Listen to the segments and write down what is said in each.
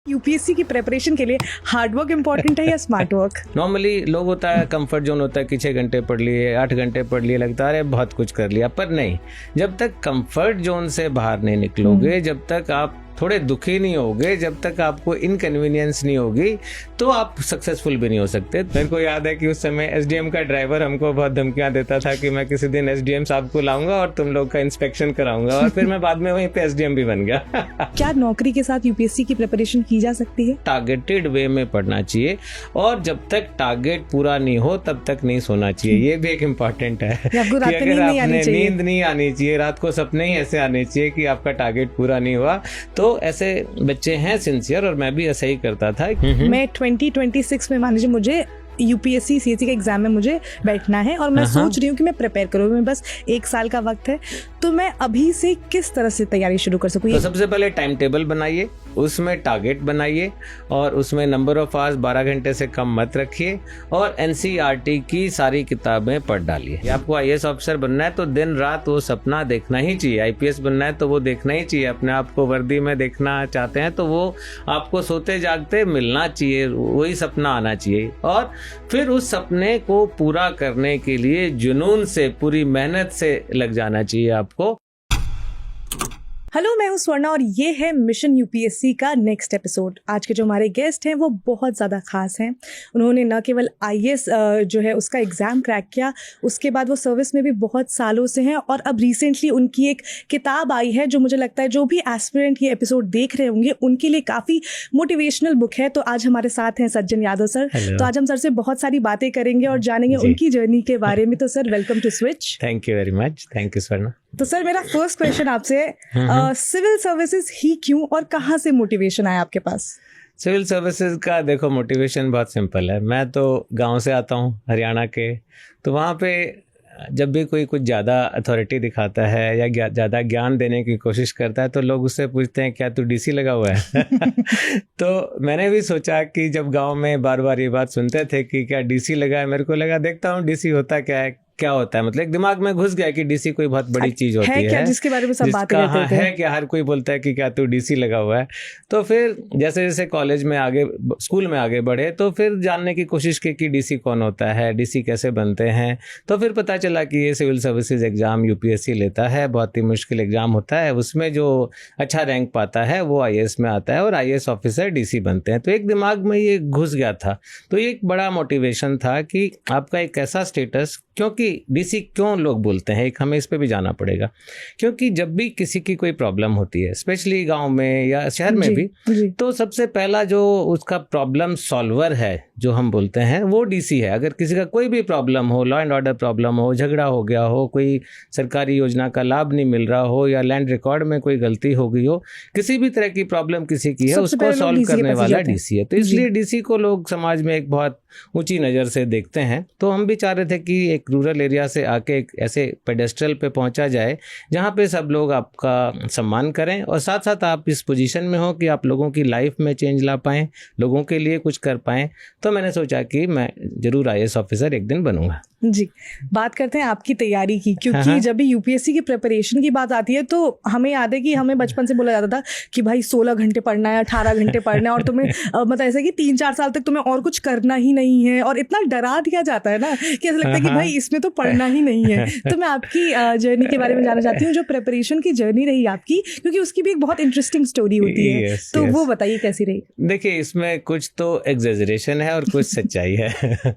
UPSC की preparation के लिए हार्ड वर्क इम्पोर्टेंट है या स्मार्ट वर्क? नॉर्मली लोग होता है कंफर्ट जोन होता है कि 6 घंटे पढ़ लिए 8 घंटे पढ़ लिए, लगता है बहुत कुछ कर लिया, पर नहीं। जब तक कंफर्ट जोन से बाहर नहीं निकलोगे, जब तक आप थोड़े दुखी नहीं होगे, जब तक आपको इनकन्वीनियंस नहीं होगी, तो आप सक्सेसफुल भी नहीं हो सकते। मेरे को याद है कि उस समय एसडीएम का ड्राइवर हमको बहुत धमकियां देता था कि मैं किसी दिन एसडीएम साहब को लाऊंगा और तुम लोग का इंस्पेक्शन कराऊंगा, और फिर मैं बाद में वहीं पे एसडीएम भी बन गया। क्या नौकरी के साथ यूपीएससी की प्रिपरेशन की जा सकती है? टारगेटेड वे में पढ़ना चाहिए, और जब तक टारगेट पूरा नहीं हो तब तक नहीं सोना चाहिए। ये भी एक इम्पॉर्टेंट है कि अगर आपने नींद नहीं आनी चाहिए, रात को सपने ही ऐसे आने चाहिए कि आपका टारगेट पूरा नहीं हुआ। तो ऐसे बच्चे हैं सिंसियर, और मैं भी ऐसा ही करता था। मैं 2026 में मान लीजिए मुझे यूपीएससी सीएससी के एग्जाम में मुझे बैठना है और मैं सोच रही हूँ कि मैं प्रिपेयर करूँ, मैं बस 1 साल का वक्त है, तो मैं अभी से किस तरह से तैयारी शुरू कर सकूँ? तो सबसे पहले टाइम टेबल बनाइए, उसमें टारगेट बनाइए, और उसमें नंबर ऑफ आवर्स 12 घंटे से कम मत रखिए, और एनसीईआरटी की सारी किताबें पढ़ डालिए। आपको आईएएस ऑफिसर बनना है तो दिन रात वो सपना देखना ही चाहिए, आईपीएस बनना है तो वो देखना ही चाहिए, अपने आप को वर्दी में देखना चाहते हैं तो वो आपको सोते जागते मिलना चाहिए, वही सपना आना चाहिए, और फिर उस सपने को पूरा करने के लिए जुनून से, पूरी मेहनत से लग जाना चाहिए आपको। हेलो, मैं हूं स्वर्णा और ये है मिशन यूपीएससी का नेक्स्ट एपिसोड। आज के जो हमारे गेस्ट हैं वो बहुत ज़्यादा खास हैं। उन्होंने न केवल आईएएस जो है उसका एग्ज़ाम क्रैक किया, उसके बाद वो सर्विस में भी बहुत सालों से हैं, और अब रिसेंटली उनकी एक किताब आई है जो मुझे लगता है जो भी एस्पिरेंट ये एपिसोड देख रहे होंगे उनके लिए काफ़ी मोटिवेशनल बुक है। तो आज हमारे साथ हैं सज्जन यादव सर। तो आज हम सर से बहुत सारी बातें करेंगे और जानेंगे उनकी जर्नी के बारे में। तो sir, welcome to switch. Thank you very much. Thank you Swarna. तो सर, मेरा फर्स्ट क्वेश्चन आपसे, सिविल सर्विसेज ही क्यों और कहाँ से मोटिवेशन आया आपके पास? सिविल सर्विसेज का देखो मोटिवेशन बहुत सिंपल है। मैं तो गांव से आता हूँ, हरियाणा के, तो वहाँ पे जब भी कोई कुछ ज़्यादा अथॉरिटी दिखाता है या ज़्यादा ज्ञान देने की कोशिश करता है तो लोग उससे पूछते हैं क्या तू डीसी लगा हुआ है? तो मैंने भी सोचा कि जब गांव में बार बार ये बात सुनते थे कि क्या डीसी लगा है, मेरे को लगा देखता हूँ डीसी होता क्या होता है। मतलब एक दिमाग में घुस गया कि डीसी कोई बहुत बड़ी चीज होती है क्या, जिसके बारे में सब बात करते थे। है क्या, हर कोई बोलता है कि क्या तू डीसी लगा हुआ है। तो फिर जैसे जैसे कॉलेज में आगे, स्कूल में आगे बढ़े, तो फिर जानने की कोशिश की कि डीसी कौन होता है, डीसी कैसे बनते हैं। तो फिर पता चला कि ये सिविल सर्विसेज एग्जाम यूपीएससी लेता है, बहुत ही मुश्किल एग्जाम होता है, उसमें जो अच्छा रैंक पाता है वो आईएएस में आता है, और आईएएस ऑफिसर डीसी बनते हैं। तो एक दिमाग में ये घुस गया था। तो ये एक बड़ा मोटिवेशन था कि आपका एक ऐसा स्टेटस, क्योंकि डीसी क्यों लोग बोलते हैं, एक हमें इस पे भी जाना पड़ेगा। क्योंकि जब भी किसी की कोई प्रॉब्लम होती है, स्पेशली गांव में या शहर में भी, तो सबसे पहला जो उसका प्रॉब्लम सॉल्वर है जो हम बोलते हैं वो डीसी है। अगर किसी का कोई भी प्रॉब्लम हो, लॉ एंड ऑर्डर प्रॉब्लम हो, झगड़ा हो गया हो, कोई सरकारी योजना का लाभ नहीं मिल रहा हो, या लैंड रिकॉर्ड में कोई गलती हो गई हो, किसी भी तरह की प्रॉब्लम किसी की है, उसको सॉल्व करने वाला डीसी है। तो इसलिए डीसी को लोग समाज में एक बहुत ऊंची नज़र से देखते हैं। तो हम भी चाह रहे थे कि एक रूरल एरिया से आके एक ऐसे पेडेस्ट्रल पे पहुंचा जाए जहां पे सब लोग आपका सम्मान करें, और साथ साथ आप इस पोजीशन में हो कि आप लोगों की लाइफ में चेंज ला पाएं, लोगों के लिए कुछ कर पाएं। तो मैंने सोचा कि मैं जरूर आईएएस ऑफिसर एक दिन बनूंगा। जी, बात करते हैं आपकी तैयारी की, क्योंकि जब भी यूपीएससी की प्रिपरेशन की बात आती है तो हमें याद है कि हमें बचपन से बोला जाता था कि भाई 16 घंटे पढ़ना है, 18 घंटे पढ़ना है, और तुम्हें मतलब ऐसा कि 3-4 साल तक तुम्हें और कुछ करना ही नहीं है, और इतना डरा दिया जाता है ना कि ऐसा लगता है कि भाई इसमें तो पढ़ना ही नहीं है। तो मैं आपकी जर्नी के बारे में जानना चाहती हूँ, जो प्रिपरेशन की जर्नी रही आपकी, क्योंकि उसकी भी एक बहुत इंटरेस्टिंग स्टोरी होती है। तो वो बताइए कैसी रही? देखिए, इसमें कुछ तो एग्जेजरेशन है और कुछ सच्चाई है।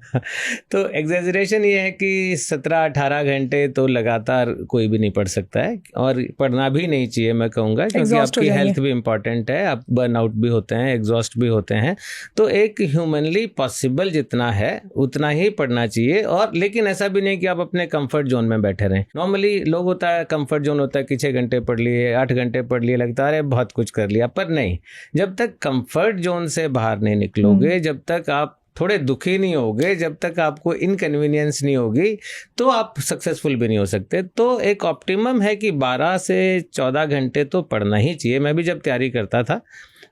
तो एग्जेजरेशन ये है कि 17-18 घंटे तो लगातार कोई भी नहीं पढ़ सकता है, और पढ़ना भी नहीं चाहिए मैं कहूँगा, क्योंकि आपकी हेल्थ भी इम्पॉर्टेंट है, आप बर्नआउट भी होते हैं, एग्जॉस्ट भी होते हैं। तो एक ह्यूमनली पॉसिबल जितना है उतना ही पढ़ना चाहिए, और लेकिन ऐसा भी नहीं कि आप अपने कंफर्ट जोन में बैठे रहें। नॉर्मली लोग होता है कंफर्ट जोन होता है कि 6 घंटे पढ़ लिए 8 घंटे पढ़ लिए, लगता है बहुत कुछ कर लिया, पर नहीं। जब तक कंफर्ट जोन से बाहर नहीं निकलोगे, जब तक आप थोड़े दुखी नहीं होगे, जब तक आपको इनकन्वीनियंस नहीं होगी, तो आप सक्सेसफुल भी नहीं हो सकते। तो एक ऑप्टिमम है कि 12 से 14 घंटे तो पढ़ना ही चाहिए। मैं भी जब तैयारी करता था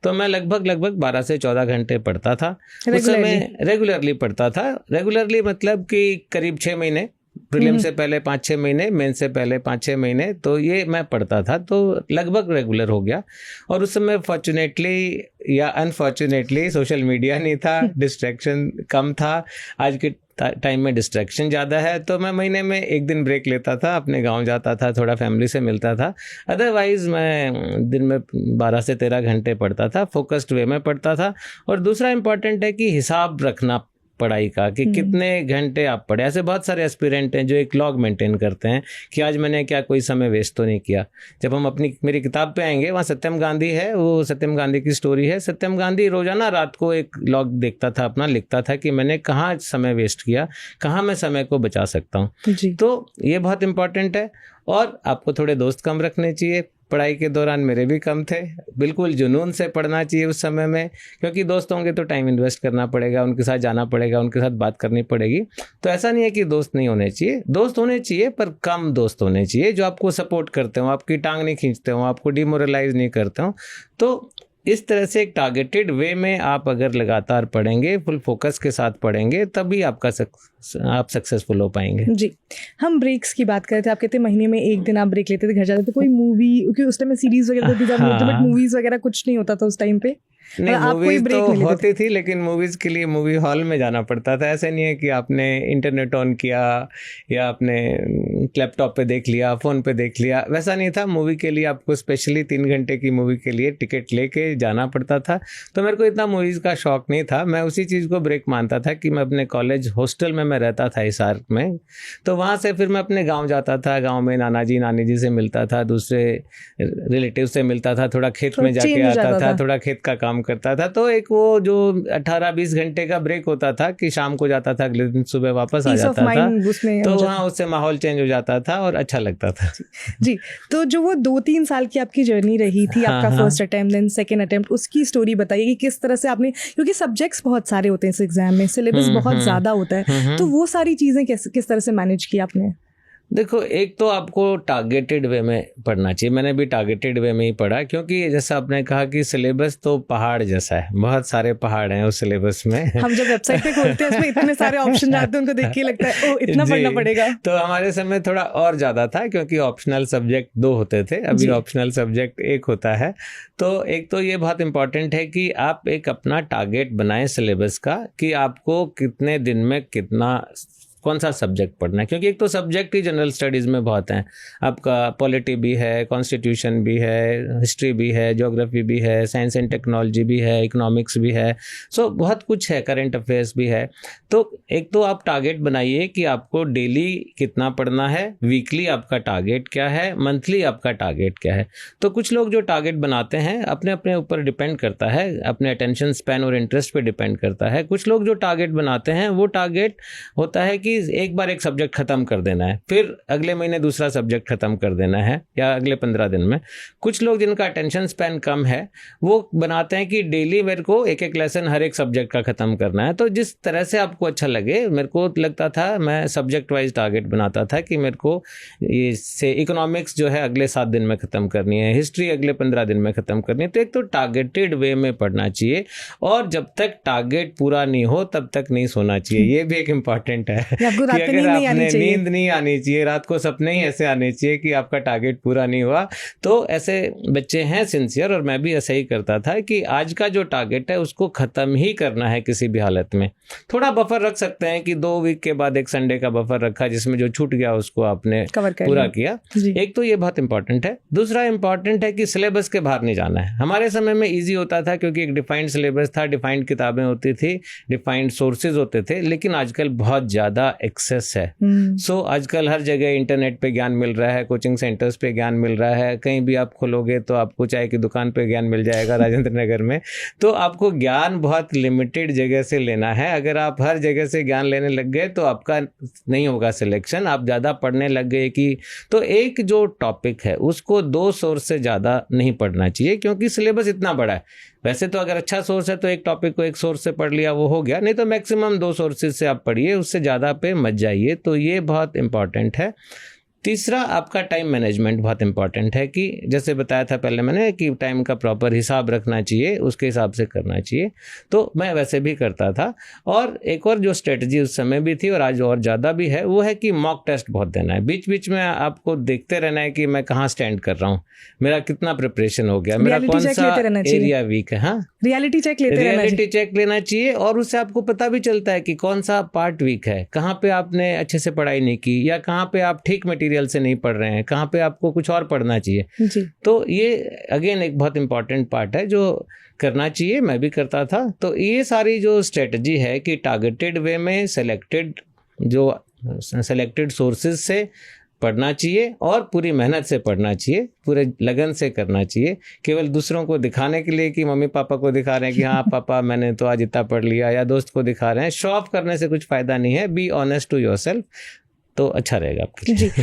तो मैं लगभग 12 से 14 घंटे पढ़ता था। उस समय रेगुलरली पढ़ता था। रेगुलरली मतलब कि करीब 6 महीने प्रीलिम से पहले 5-6 महीने, मेन से पहले 5-6 महीने, तो ये मैं पढ़ता था, तो लगभग रेगुलर हो गया। और उस समय फॉर्चुनेटली या अनफॉर्चुनेटली सोशल मीडिया नहीं था, डिस्ट्रैक्शन कम था। आज के टाइम में डिस्ट्रैक्शन ज़्यादा है, तो मैं महीने में 1 दिन ब्रेक लेता था, अपने गांव जाता था, थोड़ा फैमिली से मिलता था। अदरवाइज़ मैं दिन में 12 से 13 घंटे पढ़ता था, फोकस्ड वे में पढ़ता था। और दूसरा इम्पॉर्टेंट है कि हिसाब रखना पढ़ाई का, कि कितने घंटे आप पढ़े। ऐसे बहुत सारे एस्पिरेंट हैं जो एक लॉग मेंटेन करते हैं कि आज मैंने क्या कोई समय वेस्ट तो नहीं किया। जब हम मेरी किताब पे आएंगे, वहाँ सत्यम गांधी है, वो सत्यम गांधी की स्टोरी है। सत्यम गांधी रोजाना रात को एक लॉग देखता था अपना, लिखता था कि मैंने कहाँ समय वेस्ट किया, कहाँ मैं समय को बचा सकता हूँ। तो ये बहुत इंपॉर्टेंट है। और आपको थोड़े दोस्त कम रखने चाहिए। पढ़ाई के दौरान मेरे भी कम थे, बिल्कुल जुनून से पढ़ना चाहिए उस समय में, क्योंकि दोस्त होंगे तो टाइम इन्वेस्ट करना पड़ेगा, उनके साथ जाना पड़ेगा, उनके साथ बात करनी पड़ेगी। तो ऐसा नहीं है कि दोस्त नहीं होने चाहिए, दोस्त होने चाहिए, पर कम दोस्त होने चाहिए जो आपको सपोर्ट करते हो, आपकी टांग नहीं खींचते हो, आपको डिमोरलाइज नहीं करते हो। तो इस तरह से एक टारगेटेड वे में आप अगर लगातार पढ़ेंगे, फुल फोकस के साथ पढ़ेंगे, तभी आप सक्सेसफुल हो पाएंगे। जी, हम ब्रेक्स की बात कर रहे थे। आप कहते महीने में 1 दिन आप ब्रेक लेते थे, घर जाते थे। कोई मूवी, क्योंकि उस टाइम में सीरीज वगैरह होती थी, बट मूवीज वगैरह कुछ नहीं होता था उस टाइम पे। नहीं, मूवीज तो होती थी, लेकिन मूवीज के लिए मूवी हॉल में जाना पड़ता था। ऐसे नहीं है कि आपने इंटरनेट ऑन किया या आपने लैपटॉप पे देख लिया, फ़ोन पे देख लिया, वैसा नहीं था। मूवी के लिए आपको स्पेशली 3 घंटे की मूवी के लिए टिकट लेके जाना पड़ता था। तो मेरे को इतना मूवीज़ का शौक नहीं था। मैं उसी चीज़ को ब्रेक मानता था कि मैं अपने कॉलेज हॉस्टल में मैं रहता था हिसार में, तो वहाँ से फिर मैं अपने गाँव जाता था। गाँव में नाना जी नानी जी से मिलता था, दूसरे रिलेटिव से मिलता था, थोड़ा खेत में जाके आता था, थोड़ा खेत का काम करता था। तो एक वो जो 18-20 घंटे का ब्रेक होता था कि शाम को जाता था, अगले दिन सुबह वापस आ जाता था, तो वहाँ उससे माहौल चेंज हो जाता था और अच्छा लगता था। जी, तो जो वो 2-3 साल की आपकी जर्नी रही थी, आपका first attempt then second attempt, उसकी स्टोरी बताइए कि किस तरह से आपने, क्योंकि सब्जेक्ट्स बहुत सारे होते हैं इस एग्जाम में, सिलेबस बहुत ज़्यादा होता है, तो वो सारी चीज़ें किस तरह से मैनेज की आपने? देखो, एक तो आपको टारगेटेड वे में पढ़ना चाहिए। मैंने भी टारगेटेड वे में ही पढ़ा, क्योंकि जैसा आपने कहा कि सिलेबस तो पहाड़ जैसा है, बहुत सारे पहाड़ हैं उस सिलेबस में। हम जब वेबसाइट पे खोलते हैं उसमें इतने सारे ऑप्शन आते हैं, उनको देख के लगता है ओ इतना पढ़ना पड़ेगा। तो हमारे समय थोड़ा और ज़्यादा था, क्योंकि ऑप्शनल सब्जेक्ट 2 होते थे, अभी ऑप्शनल सब्जेक्ट 1 होता है। तो एक तो ये बहुत इंपॉर्टेंट है कि आप एक अपना टारगेट बनाएं सिलेबस का, कि आपको कितने दिन में कौन सा सब्जेक्ट पढ़ना है। क्योंकि एक तो सब्जेक्ट ही जनरल स्टडीज़ में बहुत हैं, आपका पॉलिटी भी है, कॉन्स्टिट्यूशन भी है, हिस्ट्री भी है, ज्योग्राफी भी है, साइंस एंड टेक्नोलॉजी भी है, इकोनॉमिक्स भी है, सो बहुत कुछ है, करंट अफेयर्स भी है। तो एक तो आप टारगेट बनाइए कि आपको डेली कितना पढ़ना है, वीकली आपका टारगेट क्या है, मंथली आपका टारगेट क्या है। तो कुछ लोग जो टारगेट बनाते हैं अपने अपने ऊपर डिपेंड करता है, अपने अटेंशन स्पैन और इंटरेस्ट पे डिपेंड करता है। कुछ लोग जो टारगेट बनाते हैं वो टारगेट होता है कि एक बार एक सब्जेक्ट खत्म कर देना है, फिर अगले महीने दूसरा सब्जेक्ट खत्म कर देना है, या अगले 15 दिन में। कुछ लोग जिनका अटेंशन स्पैन कम है वो बनाते हैं कि डेली मेरे को एक एक लेसन हर एक सब्जेक्ट का खत्म करना है। तो जिस तरह से आपको अच्छा लगे, मेरे को लगता था, मैं सब्जेक्ट वाइज टारगेट बनाता था कि मेरे को ये से इकोनॉमिक्स जो है अगले 7 दिन में ख़त्म करनी है, हिस्ट्री अगले 15 दिन में ख़त्म करनी है। तो एक तो टारगेटेड वे में पढ़ना चाहिए, और जब तक टारगेट पूरा नहीं हो तब तक नहीं सोना चाहिए। ये भी एक इम्पॉर्टेंट है कि अगर आपने नींद नहीं आनी चाहिए, रात को सपने ही ऐसे आने चाहिए कि आपका टारगेट पूरा नहीं हुआ। तो ऐसे बच्चे हैं सिंसियर, और मैं भी ऐसा ही करता था कि आज का जो टारगेट है उसको ख़त्म ही करना है किसी भी हालत में। थोड़ा बफर रख सकते हैं कि 2 वीक के बाद एक संडे का बफर रखा, जिसमें जो छूट गया उसको आपने पूरा किया। एक तो ये बहुत इंपॉर्टेंट है। दूसरा इंपॉर्टेंट है कि सिलेबस के बाहर नहीं जाना है। हमारे समय में ईजी होता था, क्योंकि एक डिफाइंड सिलेबस था, डिफाइंड किताबें होती थी, डिफाइंड सोर्सेज होते थे। लेकिन आजकल बहुत ज़्यादा एक्सेस है। सो आजकल हर जगह इंटरनेट पे ज्ञान मिल रहा है, कोचिंग सेंटर्स पे ज्ञान मिल रहा है, कहीं भी आप खोलोगे तो आपको चाय की दुकान पे ज्ञान मिल जाएगा राजेंद्र नगर में। तो आपको ज्ञान बहुत लिमिटेड जगह से लेना है। अगर आप हर जगह से ज्ञान लेने लग गए तो आपका नहीं होगा सिलेक्शन, आप ज़्यादा पढ़ने लग गए कि, तो एक जो टॉपिक है उसको 2 सोर्स से ज़्यादा नहीं पढ़ना चाहिए, क्योंकि सिलेबस इतना बड़ा है। वैसे तो अगर अच्छा सोर्स है तो एक टॉपिक को एक सोर्स से पढ़ लिया वो हो गया, नहीं तो मैक्सिमम 2 सोर्सेज से आप पढ़िए, उससे ज़्यादा पे मत जाइए। तो ये बहुत इंपॉर्टेंट है। तीसरा आपका टाइम मैनेजमेंट बहुत इंपॉर्टेंट है, कि जैसे बताया था पहले मैंने कि टाइम का प्रॉपर हिसाब रखना चाहिए, उसके हिसाब से करना चाहिए। तो मैं वैसे भी करता था। और एक और जो स्ट्रेटजी उस समय भी थी और आज और ज़्यादा भी है, वो है कि मॉक टेस्ट बहुत देना है। बीच बीच में आपको देखते रहना है कि मैं कहाँ स्टैंड कर रहा हूँ, मेरा कितना प्रिपरेशन हो गया, मेरा कौन सा एरिया वीक है। हाँ, रियलिटी चेक लेना चाहिए। और उससे आपको पता भी चलता है कि कौन सा पार्ट वीक है, कहाँ पे आपने अच्छे से पढ़ाई नहीं की, या कहाँ पे आप ठीक मटेरियल से नहीं पढ़ रहे हैं, कहाँ पे आपको कुछ और पढ़ना चाहिए जी। तो ये अगेन एक बहुत इंपॉर्टेंट पार्ट है जो करना चाहिए, मैं भी करता था। तो ये सारी जो स्ट्रेटजी है कि टारगेटेड वे में सेलेक्टेड सोर्सेज से पढ़ना चाहिए और पूरी मेहनत से पढ़ना चाहिए, पूरे लगन से करना चाहिए। केवल दूसरों को दिखाने के लिए कि मम्मी पापा को दिखा रहे हैं कि हाँ पापा मैंने तो आज इतना पढ़ लिया, या दोस्त को दिखा रहे हैं, शो ऑफ करने से कुछ फ़ायदा नहीं है। बी ऑनेस्ट टू योरसेल्फ, तो अच्छा रहेगा आपके लिए। जी।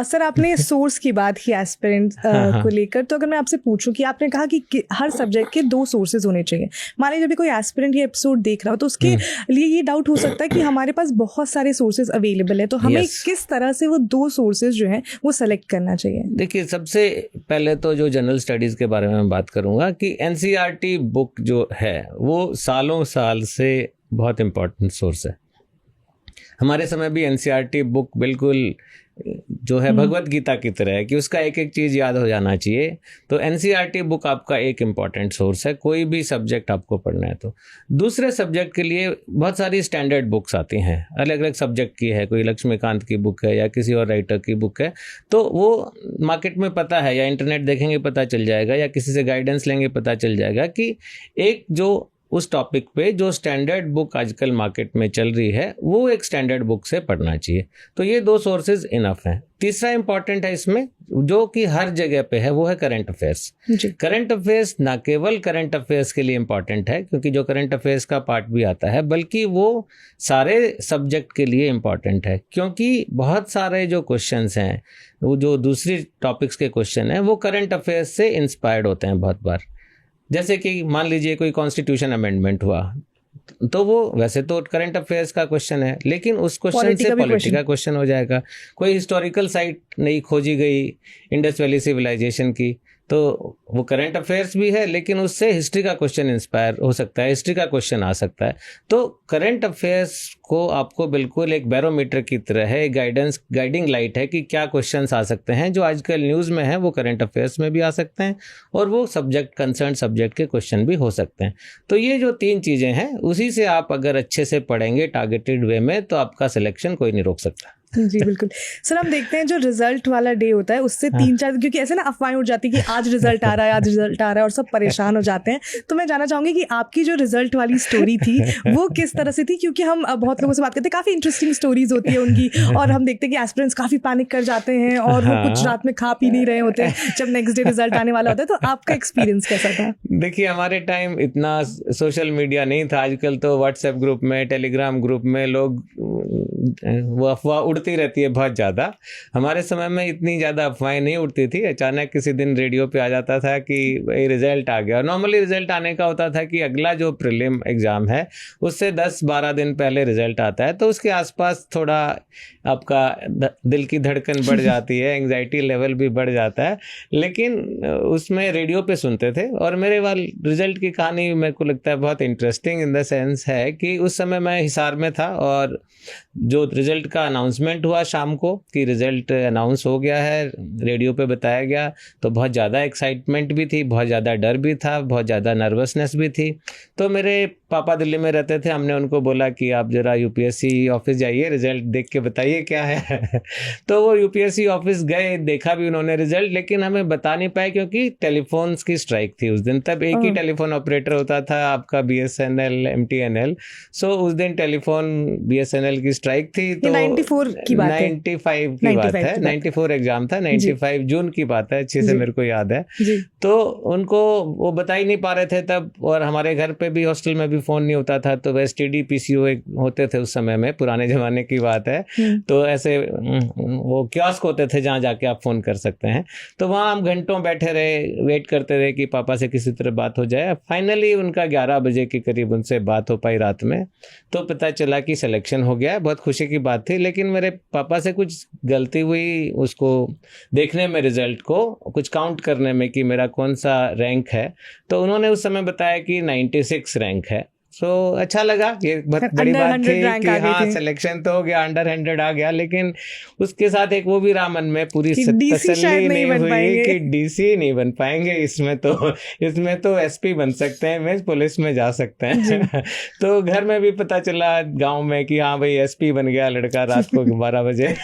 सर, आपने सोर्स की बात की एस्पिरेंट को लेकर, तो अगर मैं आपसे पूछूं कि आपने कहा कि हर सब्जेक्ट के 2 सोर्सेज होने चाहिए। मान लीजिए जब भी कोई एस्पिरेंट ये एपिसोड देख रहा हो तो उसके लिए ये डाउट हो सकता है कि हमारे पास बहुत सारे सोर्सेज अवेलेबल है, तो हमें किस तरह से वो 2 सोर्सेज जो हैं वो सेलेक्ट करना चाहिए? देखिए, सबसे पहले तो जो जनरल स्टडीज़ के बारे में मैं बात करूँगा कि NCERT बुक जो है वो सालों साल से बहुत इम्पोर्टेंट सोर्स है। हमारे समय भी NCERT बुक बिल्कुल जो है भगवत गीता की तरह है कि उसका एक एक चीज़ याद हो जाना चाहिए। तो NCERT बुक आपका एक इम्पॉर्टेंट सोर्स है, कोई भी सब्जेक्ट आपको पढ़ना है तो। दूसरे सब्जेक्ट के लिए बहुत सारी स्टैंडर्ड बुक्स आती हैं, अलग अलग सब्जेक्ट की है, कोई लक्ष्मीकांत की बुक है या किसी और राइटर की बुक है, तो वो मार्केट में पता है, या इंटरनेट देखेंगे पता चल जाएगा, या किसी से गाइडेंस लेंगे पता चल जाएगा कि एक जो उस टॉपिक पे जो स्टैंडर्ड बुक आजकल मार्केट में चल रही है वो एक स्टैंडर्ड बुक से पढ़ना चाहिए। तो ये 2 सोर्सेज इनफ हैं। तीसरा इंपॉर्टेंट है इसमें, जो कि हर जगह पे है, वो है करंट अफेयर्स। करंट अफेयर्स ना केवल करंट अफेयर्स के लिए इंपॉर्टेंट है, क्योंकि जो करंट अफेयर्स का पार्ट भी आता है, बल्कि वो सारे सब्जेक्ट के लिए इंपॉर्टेंट है, क्योंकि बहुत सारे जो क्वेश्चंस हैं, वो जो दूसरी टॉपिक्स के क्वेश्चन हैं, वो करंट अफेयर्स से इंस्पायर्ड होते हैं बहुत बार। जैसे कि मान लीजिए कोई कॉन्स्टिट्यूशन अमेंडमेंट हुआ, तो वो वैसे तो करंट अफेयर्स का क्वेश्चन है, लेकिन उस क्वेश्चन से पॉलिटी का क्वेश्चन हो जाएगा। कोई हिस्टोरिकल साइट नई खोजी गई इंडस वैली सिविलाइजेशन की, तो वो करंट अफेयर्स भी है, लेकिन उससे हिस्ट्री का क्वेश्चन इंस्पायर हो सकता है, हिस्ट्री का क्वेश्चन आ सकता है। तो करंट अफेयर्स को आपको बिल्कुल एक बैरोमीटर की तरह है, एक गाइडिंग लाइट है कि क्या क्वेश्चंस आ सकते हैं। जो आजकल न्यूज़ में है वो करंट अफेयर्स में भी आ सकते हैं, और वो कंसर्न सब्जेक्ट के क्वेश्चन भी हो सकते हैं। तो ये जो 3 चीज़ें हैं, उसी से आप अगर अच्छे से पढ़ेंगे टारगेटेड वे में, तो आपका सिलेक्शन कोई नहीं रोक सकता। जी बिल्कुल। सर, हम देखते हैं जो रिजल्ट वाला डे होता है उससे 3-4, क्योंकि ऐसे ना अफवाहें उड़ जाती है कि आज रिजल्ट आ रहा है, आज रिजल्ट आ रहा है, और सब परेशान हो जाते हैं। तो मैं जानना चाहूंगी कि आपकी जो रिजल्ट वाली स्टोरी थी वो किस तरह से थी, क्योंकि हम बहुत लोगों से बात करते हैं, काफ़ी इंटरेस्टिंग स्टोरीज होती है उनकी, और हम देखते हैं कि एस्पिरेंट्स काफ़ी पैनिक कर जाते हैं और वो कुछ रात में खा पी नहीं रहे होते जब नेक्स्ट डे रिजल्ट आने वाला होता है। तो आपका एक्सपीरियंस कैसा था? देखिए, हमारे टाइम इतना सोशल मीडिया नहीं था। आजकल तो व्हाट्सएप ग्रुप में, टेलीग्राम ग्रुप में लोग वो अफवाह उड़ती रहती है बहुत ज़्यादा। हमारे समय में इतनी ज़्यादा अफवाहें नहीं उड़ती थी। अचानक किसी दिन रेडियो पे आ जाता था कि भाई रिजल्ट आ गया। नॉर्मली रिजल्ट आने का होता था कि अगला जो प्रीलिम एग्ज़ाम है उससे 10-12 दिन पहले रिजल्ट आता है, तो उसके आसपास थोड़ा आपका दिल की धड़कन बढ़ जाती है, एंग्जाइटी लेवल भी बढ़ जाता है। लेकिन उसमें रेडियो पे सुनते थे, और मेरे वाल रिजल्ट की कहानी मेरे को लगता है बहुत इंटरेस्टिंग इन द सेंस है कि उस समय मैं हिसार में था, और जो रिजल्ट का अनाउंसमेंट हुआ शाम को कि रिजल्ट अनाउंस हो गया है, रेडियो पे बताया गया, तो बहुत ज़्यादा एक्साइटमेंट भी थी, बहुत ज़्यादा डर भी था, बहुत ज़्यादा नर्वसनेस भी थी। तो मेरे पापा दिल्ली में रहते थे, हमने उनको बोला कि आप ज़रा यूपीएससी ऑफिस जाइए, रिजल्ट देख के बताइए क्या है। तो वो यूपीएससी ऑफिस गए, देखा भी उन्होंने रिजल्ट, लेकिन हमें बता नहीं पाए क्योंकि टेलीफोन्स की स्ट्राइक थी उस दिन। तब एक ही टेलीफोन ऑपरेटर होता था, आपका BSNL, MTNL। सो उस दिन टेलीफोन BSNL की स्ट्राइक थी। तो 94 की बात है, 95 की बात है, 94 एग्जाम था, 95 जून की बात है, अच्छे से मेरे को याद है। तो उनको वो बता ही नहीं पा रहे थे तब, और हमारे घर पे भी, हॉस्टल में भी फ़ोन नहीं होता था, तो STD PCO होते थे उस समय में, पुराने ज़माने की बात है। तो ऐसे वो कियोस्क होते थे जहाँ जाके आप फ़ोन कर सकते हैं। तो वहाँ हम घंटों बैठे रहे, वेट करते रहे कि पापा से किसी तरह बात हो जाए। फाइनली उनका 11 बजे के करीब उनसे बात हो पाई रात में, तो पता चला कि सिलेक्शन हो गया। बहुत खुशी की बात थी, लेकिन मेरे पापा से कुछ गलती हुई उसको देखने में, रिजल्ट को कुछ काउंट करने में कि मेरा कौन सा रैंक है। तो उन्होंने उस समय बताया कि 96 रैंक है। सो अच्छा लगा, ये बहुत बड़ी बात थी कि हाँ सिलेक्शन तो हो गया, अंडर 100 आ गया। लेकिन उसके साथ एक वो भी रहा मन में, पूरी तसल्ली नहीं हुई कि DC नहीं बन पाएंगे, इसमें तो SP बन सकते हैं, मैं पुलिस में जा सकते हैं। तो घर में भी पता चला गांव में कि हाँ भाई SP बन गया लड़का, रात को 12 बजे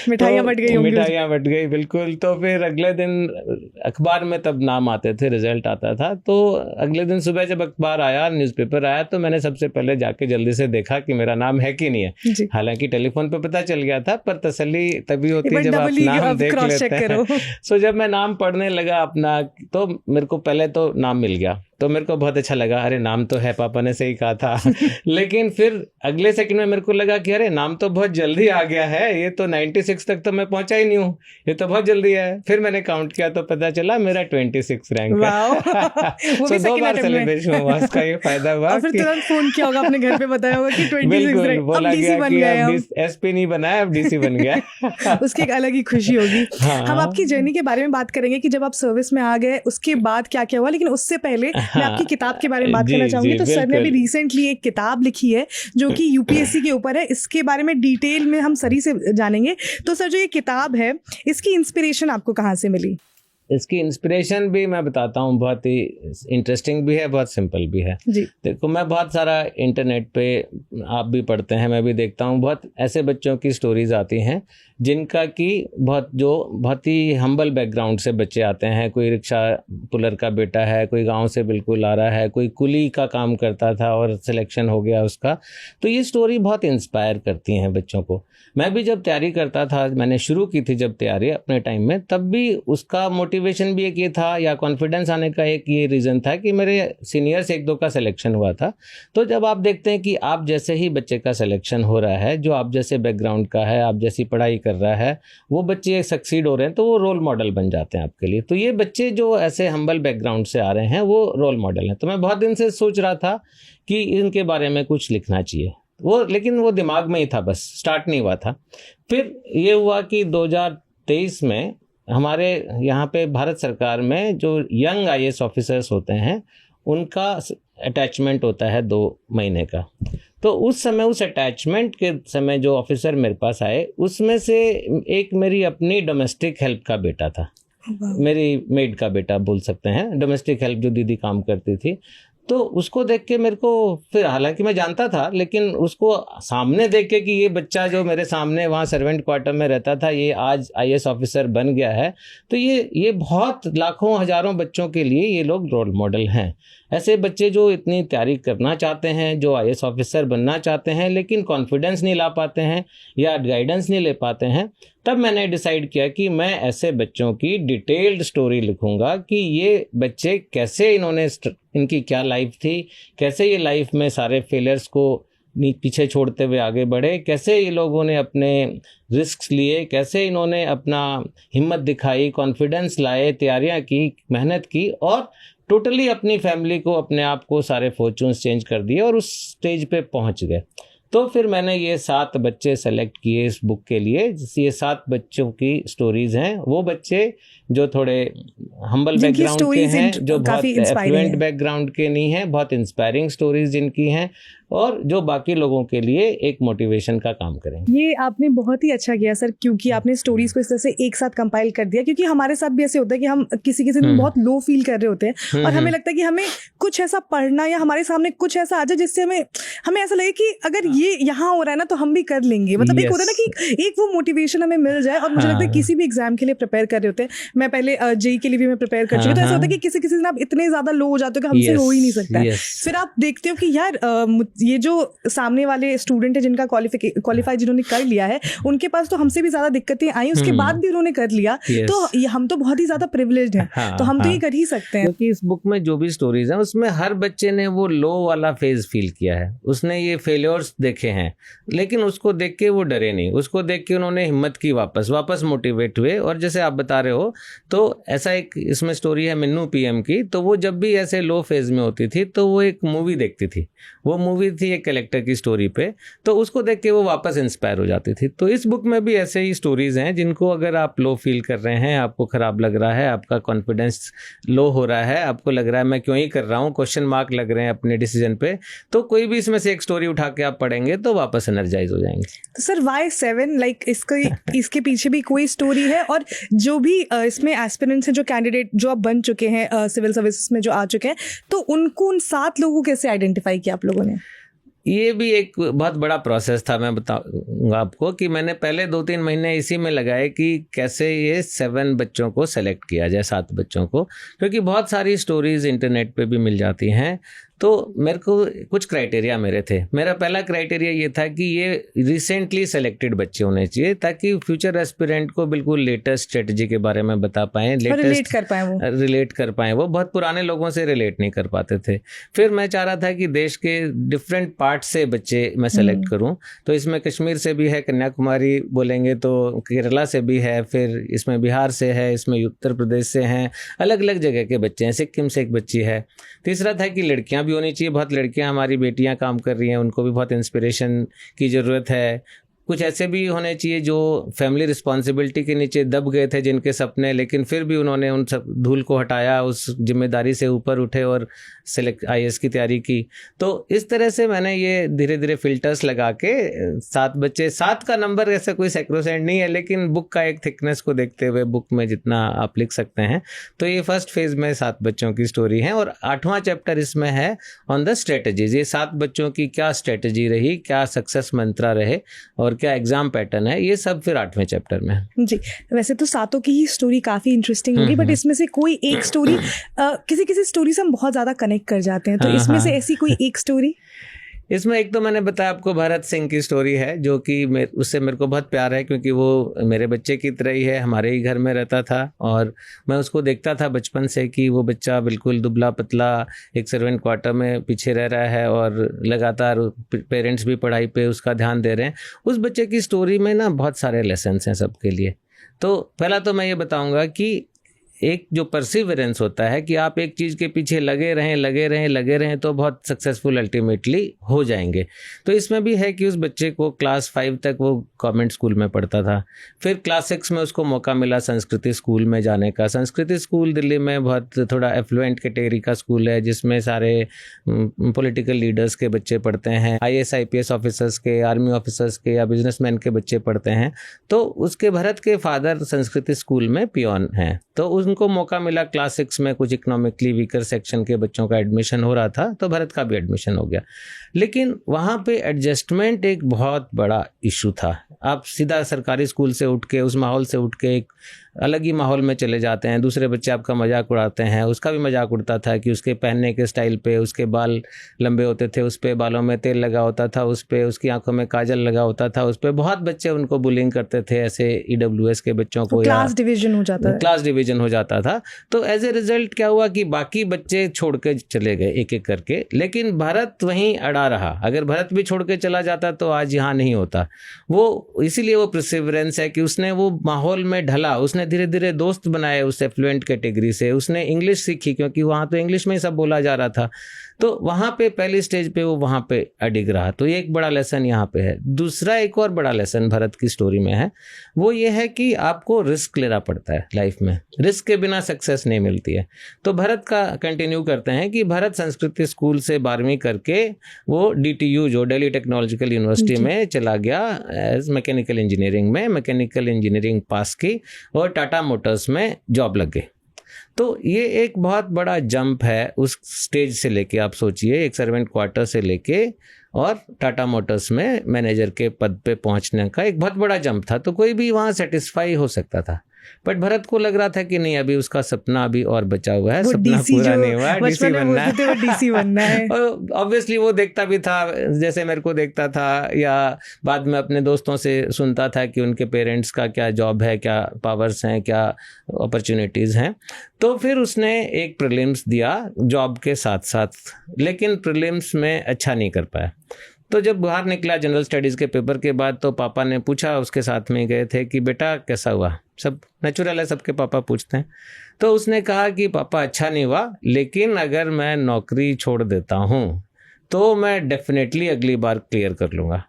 मिठाइयाँ बट गई बिल्कुल। तो फिर अगले दिन अखबार में तब नाम आते थे, रिजल्ट आता था। तो अगले दिन सुबह जब अखबार आया, न्यूज़पेपर आया, तो मैंने सबसे पहले जाके जल्दी से देखा कि मेरा नाम है कि नहीं है। हालांकि टेलीफोन पे पता चल गया था, पर तसल्ली तभी होती है जब आप नाम देख लेते हैं। सो जब मैं नाम पढ़ने लगा अपना, तो मेरे को पहले तो नाम मिल गया, तो मेरे को बहुत अच्छा लगा, अरे नाम तो है, पापा ने सही कहा था। लेकिन फिर अगले सेकंड में मेरे को लगा कि अरे नाम तो बहुत जल्दी आ गया है, ये तो 96 तक तो मैं पहुंचा ही नहीं हूँ, ये तो बहुत जल्दी है। फिर मैंने काउंट किया तो पता चला मेरा 26 रैंक है। सो 2 बार सेलिब्रेशन हुआ, उसका ये फायदा हुआ। फिर तुरंत फोन किया होगा अपने घर पे, बताया होगा कि 26 रैंक, बोला गया कि अब SP नहीं बना है, अब DC बन गया। उसकी एक अलग ही खुशी होगी। हम आपकी जर्नी के बारे में बात करेंगे कि जब आप सर्विस में आ गए उसके बाद क्या क्या हुआ, लेकिन उससे पहले मैं आपकी किताब के बारे में बात करना चाहूंगी। तो सर ने अभी रिसेंटली एक किताब लिखी है जो कि UPSC के ऊपर है, इसके बारे में डिटेल में हम सरी से जानेंगे। तो सर जो ये किताब है, इसकी इंस्पिरेशन आपको कहाँ से मिली? इसकी इंस्पिरेशन भी मैं बताता हूँ, बहुत ही इंटरेस्टिंग भी है, बहुत सिंपल भी है जी। देखो, मैं बहुत सारा इंटरनेट पे, आप भी पढ़ते हैं, मैं भी देखता हूँ, बहुत ऐसे बच्चों की स्टोरीज आती हैं जिनका कि बहुत ही हम्बल बैकग्राउंड से बच्चे आते हैं। कोई रिक्शा पुलर का बेटा है, कोई गांव से बिल्कुल आ रहा है, कोई कुली का काम करता था और सिलेक्शन हो गया उसका। तो ये स्टोरी बहुत इंस्पायर करती हैं बच्चों को। मैं भी जब तैयारी करता था, मैंने शुरू की थी जब तैयारी अपने टाइम में, तब भी उसका मोटिवेशन भी एक ये था, या कॉन्फिडेंस आने का एक ये रीज़न था कि मेरे सीनियर्स 1-2 का सिलेक्शन हुआ था। तो जब आप देखते हैं कि आप जैसे ही बच्चे का सिलेक्शन हो रहा है, जो आप जैसे बैकग्राउंड का है, आप जैसी पढ़ाई कर रहा है, वो बच्चे सक्सीड हो रहे हैं, तो वो रोल मॉडल बन जाते हैं आपके लिए। तो ये बच्चे जो ऐसे हम्बल बैकग्राउंड से आ रहे हैं, वो रोल मॉडल हैं। तो मैं बहुत दिन से सोच रहा था कि इनके बारे में कुछ लिखना चाहिए, लेकिन वो दिमाग में ही था, बस स्टार्ट नहीं हुआ था। फिर ये हुआ कि 2023 में हमारे यहाँ पे भारत सरकार में जो यंग IAS ऑफिसर्स होते हैं, उनका अटैचमेंट होता है 2 महीने का। तो उस समय, उस अटैचमेंट के समय जो ऑफिसर मेरे पास आए, उसमें से एक मेरी अपनी डोमेस्टिक हेल्प का बेटा था, मेरी मेड का बेटा बोल सकते हैं, डोमेस्टिक हेल्प जो दीदी काम करती थी। तो उसको देख के मेरे को, फिर हालांकि मैं जानता था, लेकिन उसको सामने देख के कि ये बच्चा जो मेरे सामने वहाँ सर्वेंट क्वार्टर में रहता था, ये आज IAS ऑफिसर बन गया है, तो ये बहुत लाखों हजारों बच्चों के लिए ये लोग रोल मॉडल हैं। ऐसे बच्चे जो इतनी तैयारी करना चाहते हैं, जो IAS ऑफिसर बनना चाहते हैं, लेकिन कॉन्फिडेंस नहीं ला पाते हैं या गाइडेंस नहीं ले पाते हैं, तब मैंने डिसाइड किया कि मैं ऐसे बच्चों की डिटेल्ड स्टोरी लिखूंगा कि ये बच्चे कैसे, इनकी क्या लाइफ थी, कैसे ये लाइफ में सारे फेलियर्स को पीछे छोड़ते हुए आगे बढ़े, कैसे ये लोगों ने अपने रिस्क लिए, कैसे इन्होंने अपना हिम्मत दिखाई, कॉन्फिडेंस लाए, तैयारियां की, मेहनत की, और टोटली अपनी फैमिली को, अपने आप को, सारे फॉर्चून्स चेंज कर दिए और उस स्टेज पे पहुंच गए। तो फिर मैंने ये 7 बच्चे सेलेक्ट किए इस बुक के लिए। ये 7 बच्चों की स्टोरीज हैं, वो बच्चे जो थोड़े हम्बल बैकग्राउंड के हैं, जो बहुत एफ्लुएंट बैकग्राउंड के नहीं हैं, बहुत इंस्पायरिंग स्टोरीज जिनकी हैं, और जो बाकी लोगों के लिए एक मोटिवेशन का काम करें। ये आपने बहुत ही अच्छा किया सर, क्योंकि आपने स्टोरीज को इस तरह से एक साथ कंपाइल कर दिया। क्योंकि हमारे साथ भी ऐसे होता है कि हम किसी दिन बहुत लो फील कर रहे होते हैं और हमें लगता है कि हमें कुछ ऐसा पढ़ना या हमारे सामने कुछ ऐसा आ जाए जिससे हमें ऐसा लगे कि अगर ये यहाँ हो रहा है ना तो हम भी कर लेंगे, मतलब एक होता है ना कि एक वो मोटिवेशन हमें मिल जाए। और मुझे लगता है किसी भी एग्जाम के लिए प्रिपेयर कर रहे होते हैं, मैं पहले जेई के लिए भी मैं प्रिपेयर कर चुकी हूँ, तो ऐसा होता है कि किसी किसी दिन आप इतने ज्यादा लो हो जाते हो कि हमसे हो ही नहीं सकता है। फिर आप देखते हो कि यार ये जो सामने वाले स्टूडेंट है जिनका क्वालिफाई जिन्होंने कर लिया है, उनके पास तो हमसे भी ज्यादा दिक्कतें आई, उसके बाद भी उन्होंने कर लिया, तो हम तो बहुत ही ज्यादा प्रिविलेज्ड हैं, तो हम तो ये कर ही सकते हैं। क्योंकि इस बुक में जो भी स्टोरीज हैं उसमें हर बच्चे ने वो लो वाला फेज फील किया है, उसने ये फेलियर्स देखे हैं, लेकिन उसको देख के वो डरे नहीं, उसको देख के उन्होंने हिम्मत की, वापस मोटिवेट हुए। और जैसे आप बता रहे हो तो ऐसा एक इसमें स्टोरी है मिन्नू पीएम की, तो वो जब भी ऐसे लो फेज में होती थी तो वो एक मूवी देखती थी, वो मूवी थी एक कलेक्टर की स्टोरी पे, तो उसको देख के वो वापस इंस्पायर हो जाती थी। तो इस बुक में भी ऐसे ही स्टोरीज हैं जिनको अगर आप लो फील कर रहे हैं, आपको खराब लग रहा है, आपका कॉन्फिडेंस लो हो रहा है, आपको लग रहा है मैं क्यों ही कर रहा हूँ, क्वेश्चन मार्क लग रहे हैं अपने डिसीजन पे, तो कोई भी इसमें से एक स्टोरी उठा के आप पढ़ेंगे तो वापस एनर्जाइज हो जाएंगे। तो सर वाई 7, लाइक इसके पीछे भी कोई स्टोरी है? और जो भी इसमें एस्पिरेंट्स हैं, जो कैंडिडेट जो आप बन चुके हैं सिविल सर्विसेज में जो आ चुके हैं, तो उनको उन 7 लोगों को कैसे आइडेंटिफाई किया आप लोगों ने? ये भी एक बहुत बड़ा प्रोसेस था, मैं बताऊंगा आपको कि मैंने पहले 2-3 महीने इसी में लगाए कि कैसे ये 7 बच्चों को सेलेक्ट किया जाए, 7 बच्चों को, क्योंकि बहुत सारी स्टोरीज इंटरनेट पे भी मिल जाती हैं। तो मेरे को कुछ क्राइटेरिया मेरे थे। मेरा पहला क्राइटेरिया ये था कि ये रिसेंटली सेलेक्टेड बच्चे होने चाहिए, ताकि फ्यूचर एस्पिरेंट को बिल्कुल लेटेस्ट स्ट्रेटजी के बारे में बता पाएं, रिलेट कर पाएं वो बहुत पुराने लोगों से रिलेट नहीं कर पाते थे। फिर मैं चाह रहा था कि देश के डिफरेंट पार्ट से बच्चे मैं सेलेक्ट करूं, तो इसमें कश्मीर से भी है, कन्याकुमारी बोलेंगे तो केरला से भी है, फिर इसमें बिहार से है, इसमें उत्तर प्रदेश से हैं, अलग अलग जगह के बच्चे हैं, सिक्किम से एक बच्ची है। तीसरा था कि लड़कियां भी होनी चाहिए, बहुत लड़कियां हमारी बेटियां काम कर रही हैं, उनको भी बहुत इंस्पिरेशन की ज़रूरत है। कुछ ऐसे भी होने चाहिए जो फैमिली रिस्पॉन्सिबिलिटी के नीचे दब गए थे, जिनके सपने, लेकिन फिर भी उन्होंने उन सब धूल को हटाया, उस जिम्मेदारी से ऊपर उठे और आईएएस की तैयारी की। तो इस तरह से मैंने ये धीरे धीरे फिल्टर्स लगा के 7 बच्चे, 7 का नंबर ऐसा कोई सैक्रोसेंट नहीं है, लेकिन बुक का एक थिकनेस को देखते हुए बुक में जितना आप लिख सकते हैं, तो ये फर्स्ट फेज में 7 बच्चों की स्टोरी है। और 8वां चैप्टर इसमें है ऑन द स्ट्रेटजीज, ये 7 बच्चों की क्या स्ट्रेटजी रही, क्या सक्सेस मंत्रा रहे और क्या एग्जाम पैटर्न है, ये सब फिर 8वें चैप्टर में है। जी, वैसे तो 7 की ही स्टोरी काफी इंटरेस्टिंग होगी, बट इसमें से कोई एक स्टोरी, किसी स्टोरी से हम बहुत ज्यादा कनेक्ट कर जाते हैं, तो इसमें से ऐसी कोई एक स्टोरी? इसमें एक तो मैंने बताया आपको भरत सिंह की स्टोरी है, जो कि उससे मेरे को बहुत प्यार है, क्योंकि वो मेरे बच्चे की तरह ही है, हमारे ही घर में रहता था और मैं उसको देखता था बचपन से कि वो बच्चा बिल्कुल दुबला पतला एक सर्वेंट क्वार्टर में पीछे रह रहा है और लगातार पेरेंट्स भी पढ़ाई पे उसका ध्यान दे रहे हैं। उस बच्चे की स्टोरी में ना बहुत सारे लेसन्स हैं सबके लिए। तो पहला तो मैं ये बताऊँगा कि एक जो परसिवरेंस होता है कि आप एक चीज़ के पीछे लगे रहें तो बहुत सक्सेसफुल अल्टीमेटली हो जाएंगे। तो इसमें भी है कि उस बच्चे को क्लास 5 तक वो गवर्नमेंट स्कूल में पढ़ता था, फिर क्लास 6 में उसको मौका मिला संस्कृति स्कूल में जाने का। संस्कृति स्कूल दिल्ली में बहुत थोड़ा एफ्लुएंट कैटेगरी का स्कूल है, जिसमें सारे पॉलिटिकल लीडर्स के बच्चे पढ़ते हैं, IAS IPS ऑफिसर्स के, आर्मी ऑफिसर्स के या बिजनेसमैन के बच्चे पढ़ते हैं। तो उसके भरत के फादर संस्कृति स्कूल में पियोन हैं, तो उनको मौका मिला क्लास 6 में कुछ इकोनॉमिकली वीकर सेक्शन के बच्चों का एडमिशन हो रहा था, तो भरत का भी एडमिशन हो गया। लेकिन वहाँ पे एडजस्टमेंट एक बहुत बड़ा इशू था। आप सीधा सरकारी स्कूल से उठ के, उस माहौल से उठ के एक अलग ही माहौल में चले जाते हैं, दूसरे बच्चे आपका मजाक उड़ाते हैं। उसका भी मजाक उड़ता था कि उसके पहनने के स्टाइल पे, उसके बाल लंबे होते थे, उस पे बालों में तेल लगा होता था, उस पे उसकी आंखों में काजल लगा होता था, उस पे बहुत बच्चे उनको बुलिंग करते थे, ऐसे EWS के बच्चों को, क्लास डिवीजन हो जाता था। तो एज ए रिजल्ट क्या हुआ कि बाकी बच्चे छोड़ के चले गए एक एक करके, लेकिन भरत वहीं अड़ा रहा। अगर भरत भी छोड़ के चला जाता तो आज यहाँ नहीं होता वो। इसीलिए वो परसिवरेंस है कि उसने वो माहौल में ढला, उसने धीरे धीरे दोस्त बनाए उस एफ्लुएंट कैटेगरी से, उसने इंग्लिश सीखी, क्योंकि वहाँ तो इंग्लिश में ही सब बोला जा रहा था। तो वहाँ पे पहली स्टेज पे वो वहाँ पे अडिग रहा। तो ये एक बड़ा लेसन यहाँ पे है। दूसरा एक और बड़ा लेसन भरत की स्टोरी में है, वो ये है कि आपको रिस्क लेना पड़ता है लाइफ में, रिस्क के बिना सक्सेस नहीं मिलती है। तो भरत का कंटिन्यू करते हैं कि भरत संस्कृति स्कूल से 12वीं करके वो DTU जो दिल्ली टेक्नोलॉजिकल यूनिवर्सिटी में चला गया एज मैकेनिकल इंजीनियरिंग में, मैकेनिकल इंजीनियरिंग पास की और टाटा मोटर्स में जॉब लग गई। तो ये एक बहुत बड़ा जंप है उस स्टेज से लेके, आप सोचिए एक सर्वेंट क्वार्टर से लेके और टाटा मोटर्स में मैनेजर के पद पे पहुंचने का एक बहुत बड़ा जंप था। तो कोई भी वहाँ सेटिस्फाई हो सकता था, बट भरत को लग रहा था कि नहीं, अभी उसका सपना अभी और बचा हुआ है, सपना पूरा नहीं हुआ है, डीसी बनना है, डीसी बनना है। ऑब्वियसली वो देखता भी था, जैसे मेरे को देखता था, या बाद में अपने दोस्तों से सुनता था कि उनके पेरेंट्स का क्या जॉब है, क्या पावर्स हैं, क्या अपॉर्चुनिटीज़ हैं। तो फिर उसने एक प्रीलिम्स दिया जॉब के साथ साथ, लेकिन प्रीलिम्स में अच्छा नहीं कर पाया। तो जब बाहर निकला जनरल स्टडीज़ के पेपर के बाद, तो पापा ने पूछा, उसके साथ में गए थे, कि बेटा कैसा हुआ। सब नेचुरल है, सबके पापा पूछते हैं। तो उसने कहा कि पापा अच्छा नहीं हुआ, लेकिन अगर मैं नौकरी छोड़ देता हूँ तो मैं डेफिनेटली अगली बार क्लियर कर लूँगा।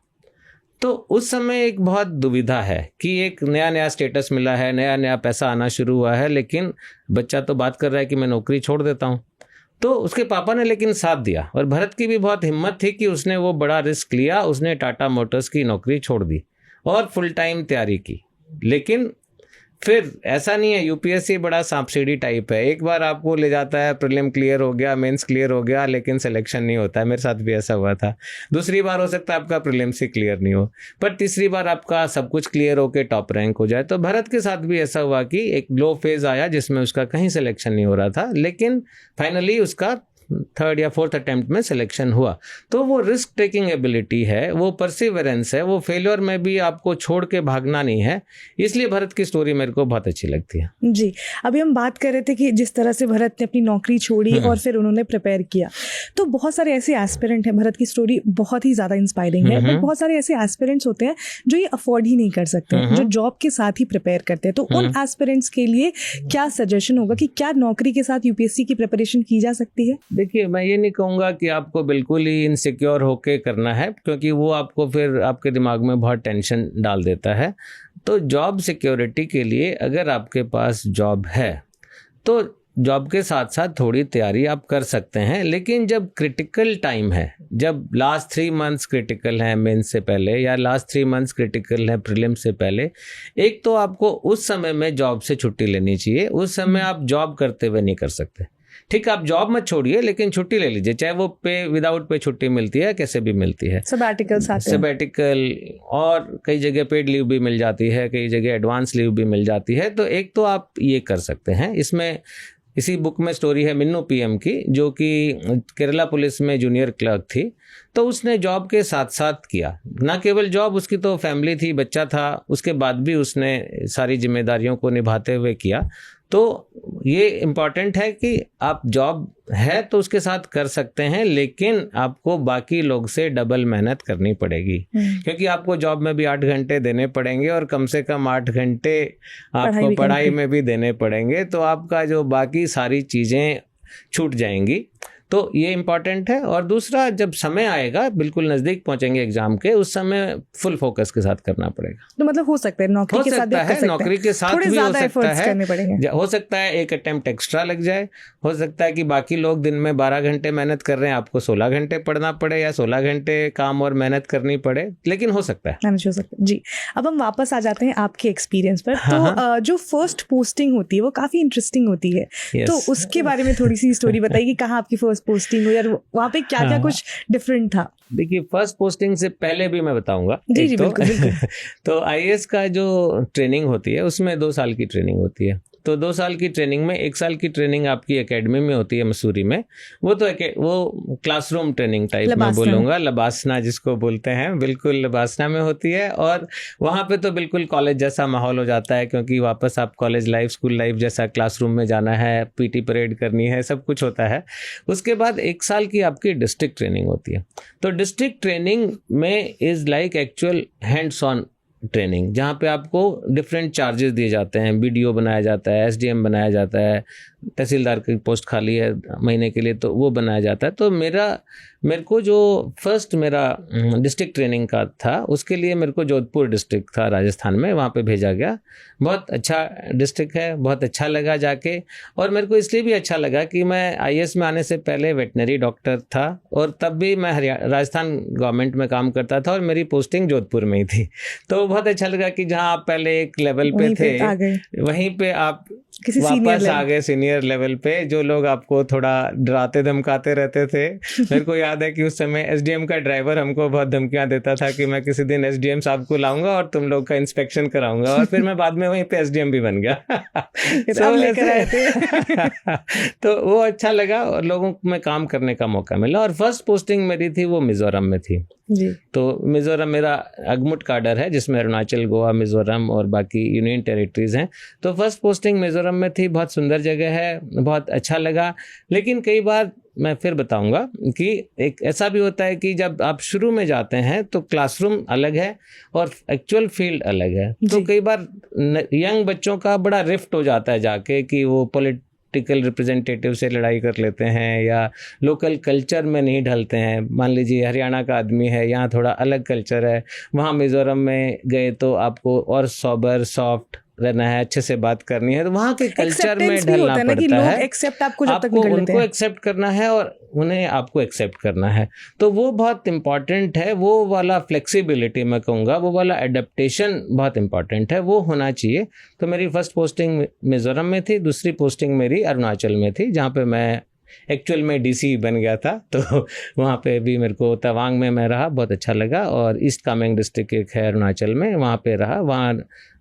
तो उस समय एक बहुत दुविधा है कि एक नया नया स्टेटस मिला है, नया नया पैसा आना शुरू हुआ है, लेकिन बच्चा तो बात कर रहा है कि मैं नौकरी छोड़ देता हूँ। तो उसके पापा ने लेकिन साथ दिया, और भरत की भी बहुत हिम्मत थी कि उसने वो बड़ा रिस्क लिया, उसने टाटा मोटर्स की नौकरी छोड़ दी और फुल टाइम तैयारी की। लेकिन फिर ऐसा नहीं है, यूपीएससी बड़ा सांप सीढ़ी टाइप है, एक बार आपको ले जाता है, प्रीलिम क्लियर हो गया, मेंस क्लियर हो गया, लेकिन सिलेक्शन नहीं होता है। मेरे साथ भी ऐसा हुआ था। दूसरी बार हो सकता है आपका प्रीलिम्स ही क्लियर नहीं हो, पर तीसरी बार आपका सब कुछ क्लियर होकर टॉप रैंक हो जाए। तो भरत के साथ भी ऐसा हुआ कि एक लो फेज आया जिसमें उसका कहीं सिलेक्शन नहीं हो रहा था, लेकिन फाइनली उसका थर्ड या फोर्थ अटेम्प्ट में सिलेक्शन हुआ। तो वो रिस्क टेकिंग एबिलिटी है, वो परसिवरेंस है, वो फेलियर में भी आपको छोड़ के भागना नहीं है। इसलिए भरत की स्टोरी मेरे को बहुत अच्छी लगती है। जी, अभी हम बात कर रहे थे कि जिस तरह से भरत ने अपनी नौकरी छोड़ी और फिर उन्होंने प्रिपेयर किया, तो बहुत सारे ऐसे एस्पिरेंट हैं, भरत की स्टोरी बहुत ही ज़्यादा इंस्पायरिंग है, बट बहुत सारे ऐसे एस्पिरेंट्स होते हैं जो ये अफोर्ड ही नहीं कर सकते, जो जॉब के साथ ही प्रिपेयर करते हैं। तो उन एस्पिरेंट्स के लिए क्या सजेशन होगा कि क्या नौकरी के साथ यूपीएससी की प्रिपरेशन की जा सकती है? देखिए, मैं ये नहीं कहूँगा कि आपको बिल्कुल ही इनसिक्योर होके करना है, क्योंकि वो आपको फिर आपके दिमाग में बहुत टेंशन डाल देता है। तो जॉब सिक्योरिटी के लिए अगर आपके पास जॉब है तो जॉब के साथ साथ थोड़ी तैयारी आप कर सकते हैं। लेकिन जब क्रिटिकल टाइम है, जब लास्ट 3 मंथ्स क्रिटिकल हैं मेंस से पहले, या लास्ट 3 मंथ्स क्रिटिकल हैं प्रीलिम्स से पहले, एक तो आपको उस समय में जॉब से छुट्टी लेनी चाहिए। उस समय आप जॉब करते हुए नहीं कर सकते। ठीक, आप जॉब मत छोड़िए, लेकिन छुट्टी ले लीजिए, चाहे वो पे विदाउट पे छुट्टी मिलती है, कैसे भी मिलती है, सबैटिकल, और कई जगह पेड लीव भी मिल जाती है, कई जगह एडवांस लीव भी मिल जाती है। तो एक तो आप ये कर सकते हैं। इसमें इसी बुक में स्टोरी है मिन्नू पीएम की, जो कि केरला पुलिस में जूनियर क्लर्क थी। तो उसने जॉब के साथ साथ किया, ना केवल जॉब, उसकी तो फैमिली थी, बच्चा था, उसके बाद भी उसने सारी जिम्मेदारियों को निभाते हुए किया। तो ये इम्पॉर्टेंट है कि आप जॉब है तो उसके साथ कर सकते हैं, लेकिन आपको बाकी लोग से डबल मेहनत करनी पड़ेगी, क्योंकि आपको जॉब में भी 8 घंटे देने पड़ेंगे और कम से कम 8 घंटे आपको पढ़ाई में भी देने पड़ेंगे। तो आपका जो बाकी सारी चीज़ें छूट जाएंगी। तो ये इम्पॉर्टेंट है। और दूसरा, जब समय आएगा, बिल्कुल नज़दीक पहुंचेंगे एग्जाम के, उस समय फुल फोकस के साथ करना पड़ेगा। तो मतलब हो सकता है नौकरी के साथ भी कर सकते हैं, नौकरी के साथ भी हो सकता है, हो सकता है एक अटेम्प्ट एक्स्ट्रा लग जाए, हो सकता है कि बाकी लोग दिन में 12 घंटे मेहनत कर रहे हैं, आपको 16 घंटे पढ़ना पड़े, या 16 घंटे काम और मेहनत करनी पड़े, लेकिन हो सकता है, मैनेज हो सकता है। जी, अब हम वापस आ जाते हैं आपके एक्सपीरियंस पर। तो जो फर्स्ट पोस्टिंग होती है वो काफ़ी इंटरेस्टिंग होती है, तो उसके बारे में थोड़ी सी स्टोरी बताइए कि कहाँ आपकी फर्स्ट पोस्टिंग हुई और वहाँ पे क्या क्या कुछ डिफरेंट था। देखिए, फर्स्ट पोस्टिंग से पहले भी मैं बताऊंगा। जी जी, बिल्कुल बिल्कुल। तो आईएएस का जो ट्रेनिंग होती है उसमें 2 साल की ट्रेनिंग होती है। तो 2 साल की ट्रेनिंग में 1 साल की ट्रेनिंग आपकी एकेडमी में होती है मसूरी में। वो क्लासरूम ट्रेनिंग टाइप में बोलूँगा, लबासना जिसको बोलते हैं, बिल्कुल लबासना में होती है। और वहाँ पे तो बिल्कुल कॉलेज जैसा माहौल हो जाता है, क्योंकि वापस आप कॉलेज लाइफ, स्कूल लाइफ जैसा क्लासरूम में जाना है, पीटी परेड करनी है, सब कुछ होता है। उसके बाद 1 साल की आपकी डिस्ट्रिक्ट ट्रेनिंग होती है। तो डिस्ट्रिक्ट ट्रेनिंग में is like actual hands on training, जहाँ पे आपको डिफरेंट चार्जेस दिए जाते हैं, बीडीओ बनाया जाता है, एसडीएम बनाया जाता है, तहसीलदार की पोस्ट खाली है महीने के लिए तो वो बनाया जाता है। तो मेरे को जो फर्स्ट मेरा डिस्ट्रिक्ट ट्रेनिंग का था, उसके लिए मेरे को जोधपुर डिस्ट्रिक्ट था राजस्थान में, वहाँ पे भेजा गया। बहुत अच्छा डिस्ट्रिक्ट है, बहुत अच्छा लगा जाके। और मेरे को इसलिए भी अच्छा लगा कि मैं आईएएस में आने से पहले वेटनरी डॉक्टर था, और तब भी मैं राजस्थान गवर्नमेंट में काम करता था, और मेरी पोस्टिंग जोधपुर में ही थी। तो बहुत अच्छा लगा कि जहाँ आप पहले एक लेवल पे थे, वहीं पे आप किसी सीनियर वापस आ गए सीनियर लेवल पे, जो लोग आपको थोड़ा डराते धमकाते रहते थे। मेरे को याद है कि उस समय एसडीएम का ड्राइवर हमको बहुत धमकियां देता था कि मैं किसी दिन एसडीएम साहब को लाऊंगा और तुम लोग का इंस्पेक्शन कराऊंगा, और फिर मैं बाद में वहीं पे एसडीएम भी बन गया। आप लेकर आए थे। तो वो अच्छा लगा और लोगों में काम करने का मौका मिला। और फर्स्ट पोस्टिंग मेरी थी वो मिजोरम में थी। जी। तो मिजोरम मेरा अगमुट काडर है, जिसमें अरुणाचल, गोवा, मिजोरम और बाकी यूनियन टेरिटरीज हैं। तो फर्स्ट पोस्टिंग मिजोरम में थी। बहुत सुंदर जगह है, बहुत अच्छा लगा। लेकिन कई बार मैं फिर बताऊंगा कि एक ऐसा भी होता है कि जब आप शुरू में जाते हैं तो क्लासरूम अलग है और एक्चुअल फील्ड अलग है। तो कई बार यंग बच्चों का बड़ा रिफ्ट हो जाता है जाके, कि वो पॉलिटिकल रिप्रेजेंटेटिव से लड़ाई कर लेते हैं या लोकल कल्चर में नहीं ढलते हैं। मान लीजिए हरियाणा का आदमी है, यहाँ थोड़ा अलग कल्चर है, वहाँ मिजोरम में गए तो आपको और सोबर सॉफ्ट रहना है, अच्छे से बात करनी है, तो वहाँ के कल्चर में ढलना पड़ता है। लोग एक्सेप्ट आपको जब तक आपको नहीं कर लेते उनको हैं। एक्सेप्ट करना है और उन्हें आपको एक्सेप्ट करना है। तो वो बहुत इंपॉर्टेंट है, वो वाला फ्लेक्सिबिलिटी मैं कहूँगा, वो वाला एडेप्टेशन बहुत इंपॉर्टेंट है, वो होना चाहिए। तो मेरी फर्स्ट पोस्टिंग मिजोरम में थी, दूसरी पोस्टिंग मेरी अरुणाचल में थी, जहाँ पे मैं एक्चुअल में डीसी बन गया था। तो वहाँ पे भी मेरे को तवांग में मैं रहा, बहुत अच्छा लगा। और ईस्ट कामेंग डिस्ट्रिक्ट एक है अरुणाचल में, वहाँ पे रहा, वहाँ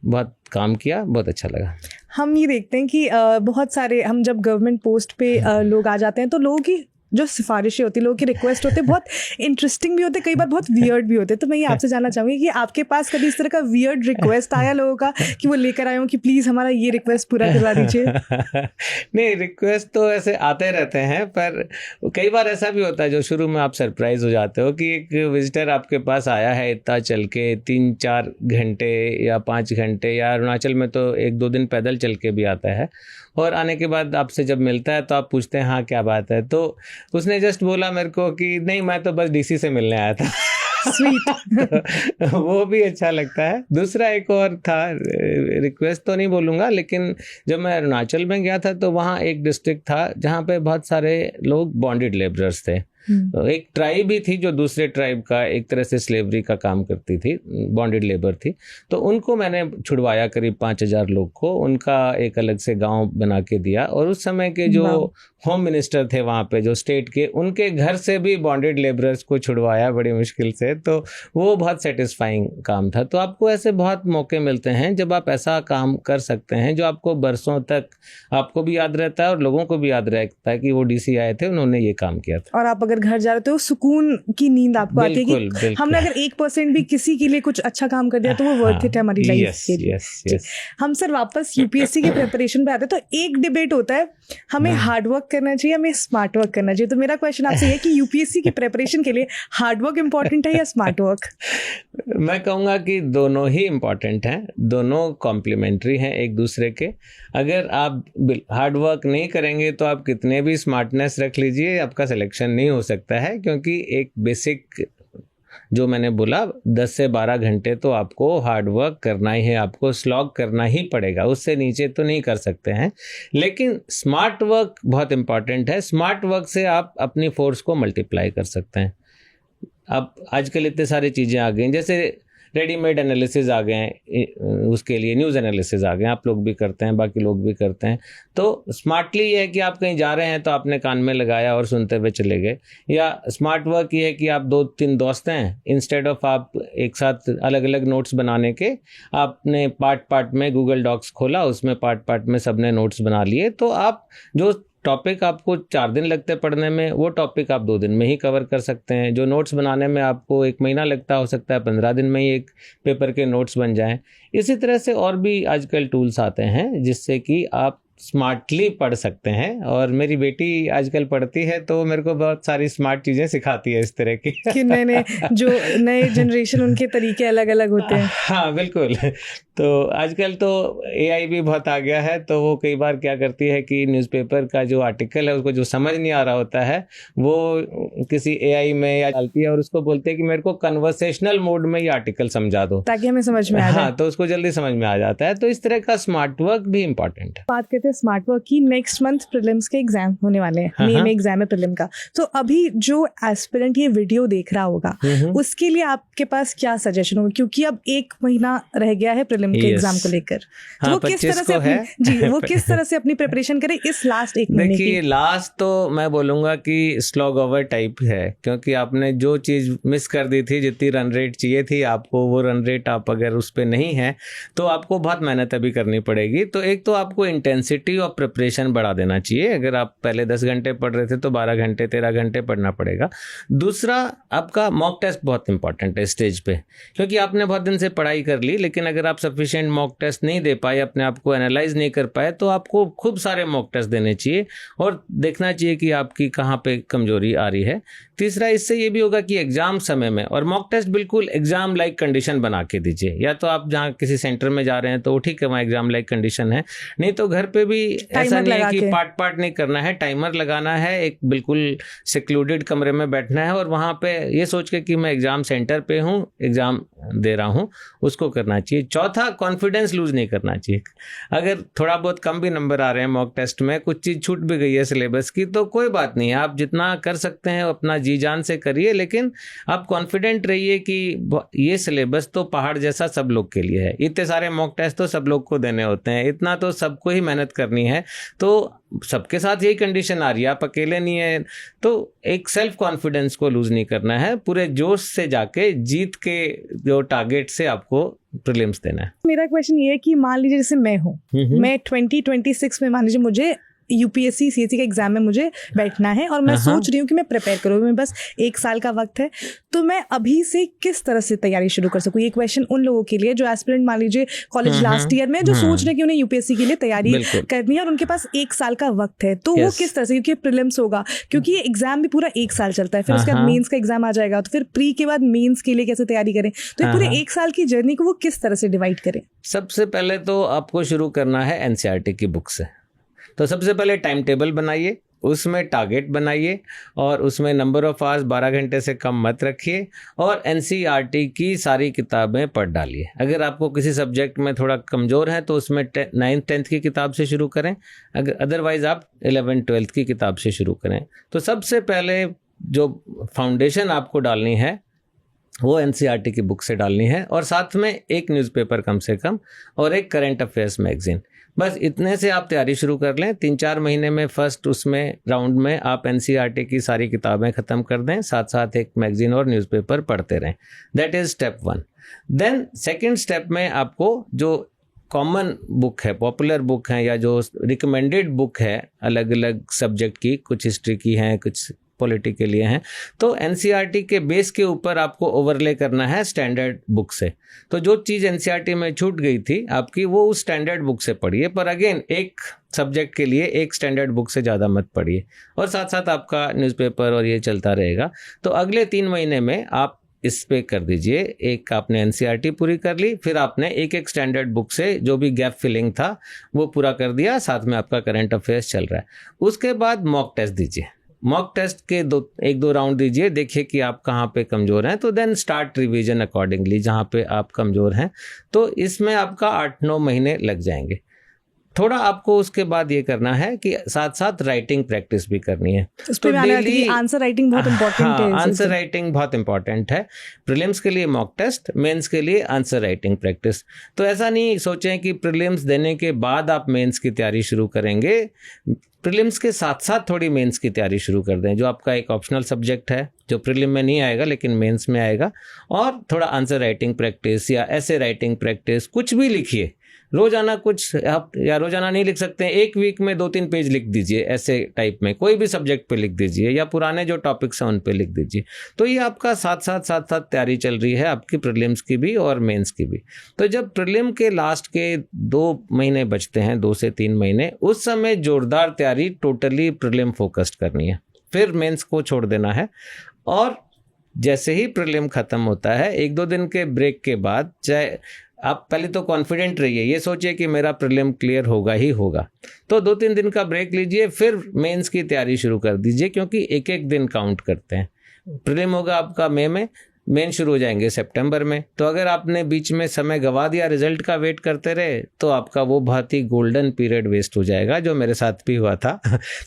बहुत काम किया, बहुत अच्छा लगा। हम ये देखते हैं कि बहुत सारे हम जब गवर्नमेंट पोस्ट पे लोग आ जाते हैं तो लोगों की जो सिफारिशें होती, लोगों के रिक्वेस्ट होते हैं, बहुत इंटरेस्टिंग भी होते, कई बार बहुत वियर्ड भी होते। तो मैं ये आपसे जानना चाहूँगी कि आपके पास कभी इस तरह का वियर्ड रिक्वेस्ट आया लोगों का कि वो लेकर आए हो कि प्लीज़ हमारा ये रिक्वेस्ट पूरा करवा दीजिए? नहीं, रिक्वेस्ट तो ऐसे आते रहते हैं, पर कई बार ऐसा भी होता है जो शुरू में आप सरप्राइज हो जाते हो कि एक विजिटर आपके पास आया है इतना चल के 3-4 घंटे या 5 घंटे, या अरुणाचल में तो 1-2 दिन पैदल चल के भी आता है, और आने के बाद आपसे जब मिलता है तो आप पूछते हैं हाँ क्या बात है। तो उसने जस्ट बोला मेरे को कि नहीं, मैं तो बस डीसी से मिलने आया था। स्वीट। वो भी अच्छा लगता है। दूसरा एक और था, रिक्वेस्ट तो नहीं बोलूँगा, लेकिन जब मैं अरुणाचल में गया था तो वहाँ एक डिस्ट्रिक्ट था जहाँ पे बहुत सारे लोग बॉन्डेड लेबरर्स थे। तो एक ट्राइब ही थी जो दूसरे ट्राइब का एक तरह से स्लेवरी का काम करती थी, बॉन्डेड लेबर थी। तो उनको मैंने छुड़वाया, करीब 5,000 लोग को, उनका एक अलग से गांव बना के दिया। और उस समय के जो होम मिनिस्टर थे वहाँ पे, जो स्टेट के, उनके घर से भी बॉन्डेड लेबरर्स को छुड़वाया बड़ी मुश्किल से। तो वो बहुत सेटिस्फाइंग काम था। तो आपको ऐसे बहुत मौके मिलते हैं जब आप ऐसा काम कर सकते हैं जो आपको बरसों तक आपको भी याद रहता है और लोगों को भी याद रहता है कि वो डीसी आए थे, उन्होंने ये काम किया था। और आप अगर घर जा रहे हो तो सुकून की नींद आपको आती है कि हमने अगर 1% भी किसी के लिए कुछ अच्छा काम कर दिया तो वो वर्थ इट है हमारी लाइफ के लिए। हम सर वापस यूपीएससी के प्रिपरेशन पे आते हैं। तो एक डिबेट होता है, हमें हार्ड वर्क करना चाहिए, हमें स्मार्ट वर्क करना चाहिए। तो मेरा क्वेश्चन आपसे ये कि यूपीएससी की प्रिपरेशन के लिए हार्ड वर्क इंपॉर्टेंट है या स्मार्ट वर्क? मैं कहूँगा कि दोनों ही इम्पॉर्टेंट हैं, दोनों कॉम्प्लीमेंट्री हैं एक दूसरे के। अगर आप हार्ड वर्क नहीं करेंगे तो आप कितने भी स्मार्टनेस रख लीजिए, आपका सिलेक्शन नहीं हो सकता है। क्योंकि एक बेसिक जो मैंने बोला 10 से 12 घंटे तो आपको हार्ड वर्क करना ही है, आपको स्लॉग करना ही पड़ेगा, उससे नीचे तो नहीं कर सकते हैं। लेकिन स्मार्ट वर्क बहुत इम्पॉर्टेंट है। स्मार्ट वर्क से आप अपनी फोर्स को मल्टीप्लाई कर सकते हैं। अब आजकल इतने सारी चीज़ें आ गई, जैसे रेडीमेड एनालिसिस आ गए हैं, उसके लिए न्यूज़ एनालिसिस आ गए हैं, आप लोग भी करते हैं, बाकी लोग भी करते हैं। तो स्मार्टली ये है कि आप कहीं जा रहे हैं तो आपने कान में लगाया और सुनते हुए चले गए। या स्मार्ट वर्क ये है कि आप 2-3 दोस्त हैं, इंस्टेड ऑफ आप एक साथ अलग अलग नोट्स बनाने के, आपने पार्ट में गूगल डॉक्स खोला, उसमें पार्ट में सबने नोट्स बना लिए। तो आप जो टॉपिक आपको 4 दिन लगते पढ़ने में, वो टॉपिक आप 2 दिन में ही कवर कर सकते हैं। जो नोट्स बनाने में आपको 1 महीना लगता हो सकता है 15 दिन में ही एक पेपर के नोट्स बन जाएं। इसी तरह से और भी आजकल टूल्स आते हैं जिससे कि आप स्मार्टली पढ़ सकते हैं। और मेरी बेटी आजकल पढ़ती है तो मेरे को बहुत सारी स्मार्ट चीज़ें सिखाती है इस तरह की कि नए जनरेशन उनके तरीके अलग अलग होते हैं। हाँ बिल्कुल। तो आजकल तो एआई भी बहुत आ गया है, तो वो कई बार क्या करती है कि न्यूज़पेपर का जो आर्टिकल है उसको जो समझ नहीं आ रहा होता है वो किसी एआई में या डालती है और उसको बोलते हैं कि मेरे को कन्वर्सेशनल मोड में ये आर्टिकल समझा दो ताकि हमें समझ में आ जाए। हाँ, तो उसको जल्दी समझ में आ जाता है। तो इस तरह का स्मार्ट वर्क भी इम्पोर्टेंट है। बात करते थे स्मार्ट वर्क की नेक्स्ट मंथ प्रीलिम्स के एग्जाम होने वाले हैं, मई में एग्जाम है प्रीलिम का। तो अभी जो एस्पिरेंट ये वीडियो देख रहा होगा उसके लिए आपके पास क्या सजेशन होगा, क्योंकि अब 1 महीना रह गया है प्रीलिम के एग्जाम को लेकर, तो वो किस तरह से जी वो किस तरह से अपनी प्रिपरेशन करे इस लास्ट 1 महीने की? देखिए, लास्ट तो मैं बोलूंगा कि स्लॉग ओवर टाइप है, क्योंकि आपने जो चीज मिस कर दी थी, जितनी रन रेट चाहिए थी आपको, वो रन रेट आप अगर उस पर नहीं है तो आपको बहुत मेहनत अभी करनी पड़ेगी। तो एक तो आपको इंटेंसिटी और प्रिपरेशन बढ़ा देना चाहिए। अगर आप पहले 10 घंटे पढ़ रहे थे तो 12 घंटे 13 घंटे पढ़ना पड़ेगा। दूसरा, आपका मॉक टेस्ट बहुत इंपॉर्टेंट है स्टेज पे, क्योंकि आपने बहुत दिन से पढ़ाई कर ली, लेकिन अगर आप सफिशिएंट मॉक टेस्ट नहीं दे पाए, अपने आप को एनालाइज नहीं कर पाए, तो आपको खूब सारे मॉक टेस्ट देने चाहिए और देखना चाहिए कि आपकी कहाँ पे कमजोरी आ रही है। तीसरा, इससे ये भी होगा कि एग्जाम समय में, और मॉक टेस्ट बिल्कुल एग्जाम लाइक कंडीशन बना के दीजिए। या तो आप जहाँ किसी सेंटर में जा रहे हैं तो ठीक है, वहाँ एग्जाम लाइक कंडीशन है, नहीं तो घर पे भी ऐसा नहीं है कि पार्ट नहीं करना है, टाइमर लगाना है, एक बिल्कुल सिक्लूडेड कमरे में बैठना है और वहाँ पे ये सोच के कि मैं एग्जाम सेंटर पे हूँ, एग्जाम दे रहा हूँ, उसको करना चाहिए। चौथा, कॉन्फिडेंस लूज नहीं करना चाहिए। अगर थोड़ा बहुत कम भी नंबर आ रहे हैं मॉक टेस्ट में, कुछ चीज़ छूट भी गई है सिलेबस की, तो कोई बात नहीं है, आप जितना कर सकते हैं अपना जी जान से करिए, लेकिन आप कॉन्फिडेंट रहिए कि ये सिलेबस तो पहाड़ जैसा सब लोग के लिए है। इतने सारे मॉक टेस्ट तो सब लोग को देने होते हैं, इतना तो सबको ही मेहनत करनी है, तो सबके साथ यही कंडीशन आ रही है, आप अकेले नहीं है। तो एक सेल्फ कॉन्फिडेंस को लूज नहीं करना है, पूरे जोश से जाके जीत के जो टारगेट से आपको प्रीलिम्स देना है। मेरा क्वेश्चन ये है कि मान लीजिए जैसे मैं 2026 में मान लीजिए मुझे यूपीएससी सीएससी के एग्जाम में मुझे बैठना है और मैं सोच रही हूँ कि मैं प्रिपेयर करूँ, मैं बस 1 साल का वक्त है, तो मैं अभी से किस तरह से तैयारी शुरू कर सकूँ? ये क्वेश्चन उन लोगों के लिए जो एस्पिरेंट मान लीजिए कॉलेज लास्ट ईयर में, जो सोच रहे हैं कि उन्हें यूपीएससी के लिए तैयारी करनी है और उनके पास 1 साल का वक्त है, तो वो किस तरह से, क्योंकि प्रीलिम्स होगा, क्योंकि ये एग्जाम भी पूरा 1 साल चलता है, फिर उसके बाद मेंस का एग्जाम आ जाएगा, तो फिर प्री के बाद मेंस के लिए कैसे तैयारी करें? तो ये पूरे 1 साल की जर्नी को वो किस तरह से डिवाइड करें? सबसे पहले तो आपको शुरू करना है एनसीईआरटी की बुक से। तो सबसे पहले टाइम टेबल बनाइए, उसमें टारगेट बनाइए और उसमें नंबर ऑफ आवर्स 12 घंटे से कम मत रखिए और एनसीईआरटी की सारी किताबें पढ़ डालिए। अगर आपको किसी सब्जेक्ट में थोड़ा कमज़ोर है तो उसमें 9th 10th की किताब से शुरू करें, अगर अदरवाइज़ आप 11th 12th की किताब से शुरू करें। तो सबसे पहले जो फाउंडेशन आपको डालनी है वो एनसीईआरटी की बुक से डालनी है और साथ में एक न्यूज़पेपर कम से कम और एक करंट अफेयर्स मैगजीन। बस इतने से आप तैयारी शुरू कर लें। 3-4 महीने में फर्स्ट उसमें राउंड में आप एनसीईआरटी की सारी किताबें ख़त्म कर दें, साथ साथ एक मैगजीन और न्यूज़पेपर पढ़ते रहें। That is step 1। Then second step में आपको जो कॉमन बुक है, पॉपुलर बुक है या जो रिकमेंडेड बुक है अलग अलग सब्जेक्ट की, कुछ हिस्ट्री की हैं, कुछ पॉलिटी के लिए हैं, तो एनसीईआरटी के बेस के ऊपर आपको ओवरले करना है स्टैंडर्ड बुक से। तो जो चीज़ एनसीईआरटी में छूट गई थी आपकी, वो उस स्टैंडर्ड बुक से पढ़िए, पर अगेन एक सब्जेक्ट के लिए एक स्टैंडर्ड बुक से ज़्यादा मत पढ़िए और साथ साथ आपका न्यूज़पेपर और ये चलता रहेगा। तो अगले 3 महीने में आप इस पे कर दीजिए। एक आपने एनसीईआरटी पूरी कर ली, फिर आपने एक एक स्टैंडर्ड बुक से जो भी गैप फिलिंग था वो पूरा कर दिया, साथ में आपका करंट अफेयर्स चल रहा है। उसके बाद मॉक टेस्ट दीजिए। मॉक टेस्ट के 1-2 राउंड दीजिए, देखिए कि आप कहाँ पे कमज़ोर हैं, तो देन स्टार्ट रिवीजन अकॉर्डिंगली जहाँ पे आप कमज़ोर हैं। तो इसमें आपका 8-9 महीने लग जाएंगे। थोड़ा आपको उसके बाद ये करना है कि साथ साथ राइटिंग प्रैक्टिस भी करनी है। तो डेली आंसर राइटिंग बहुत इंपॉर्टेंट है। आंसर राइटिंग बहुत इंपॉर्टेंट है। प्रीलिम्स के लिए मॉक टेस्ट, मेंस के लिए आंसर राइटिंग प्रैक्टिस। तो ऐसा नहीं सोचें कि प्रीलिम्स देने के बाद आप मेंस की तैयारी शुरू करेंगे। प्रीलिम्स के साथ साथ थोड़ी मेंस की तैयारी शुरू कर दें, जो आपका एक ऑप्शनल सब्जेक्ट है जो प्रीलिम में नहीं आएगा लेकिन मेंस में आएगा, और थोड़ा आंसर राइटिंग प्रैक्टिस या ऐसे राइटिंग प्रैक्टिस, कुछ भी लिखिए रोजाना। कुछ आप या रोजाना नहीं लिख सकते हैं, एक वीक में 2-3 पेज लिख दीजिए, ऐसे टाइप में कोई भी सब्जेक्ट पे लिख दीजिए या पुराने जो टॉपिक्स हैं उन पे लिख दीजिए। तो ये आपका साथ साथ तैयारी चल रही है आपकी प्रीलिम्स की भी और मेंस की भी। तो जब प्रीलिम के लास्ट के 2 महीने बचते हैं, 2 से 3 महीने, उस समय जोरदार तैयारी टोटली प्रीलिम फोकस्ड करनी है, फिर मेंस को छोड़ देना है। और जैसे ही प्रीलिम खत्म होता है, 1-2 दिन के ब्रेक के बाद, चाहे आप पहले तो कॉन्फिडेंट रहिए, ये सोचिए कि मेरा प्रीलिम क्लियर होगा ही होगा, तो 2-3 दिन का ब्रेक लीजिए, फिर मेंस की तैयारी शुरू कर दीजिए, क्योंकि एक एक दिन काउंट करते हैं। प्रीलिम होगा आपका मई में, मेन शुरू हो जाएंगे सितंबर में। तो अगर आपने बीच में समय गवा दिया, रिजल्ट का वेट करते रहे, तो आपका वो बहुत ही गोल्डन पीरियड वेस्ट हो जाएगा, जो मेरे साथ भी हुआ था।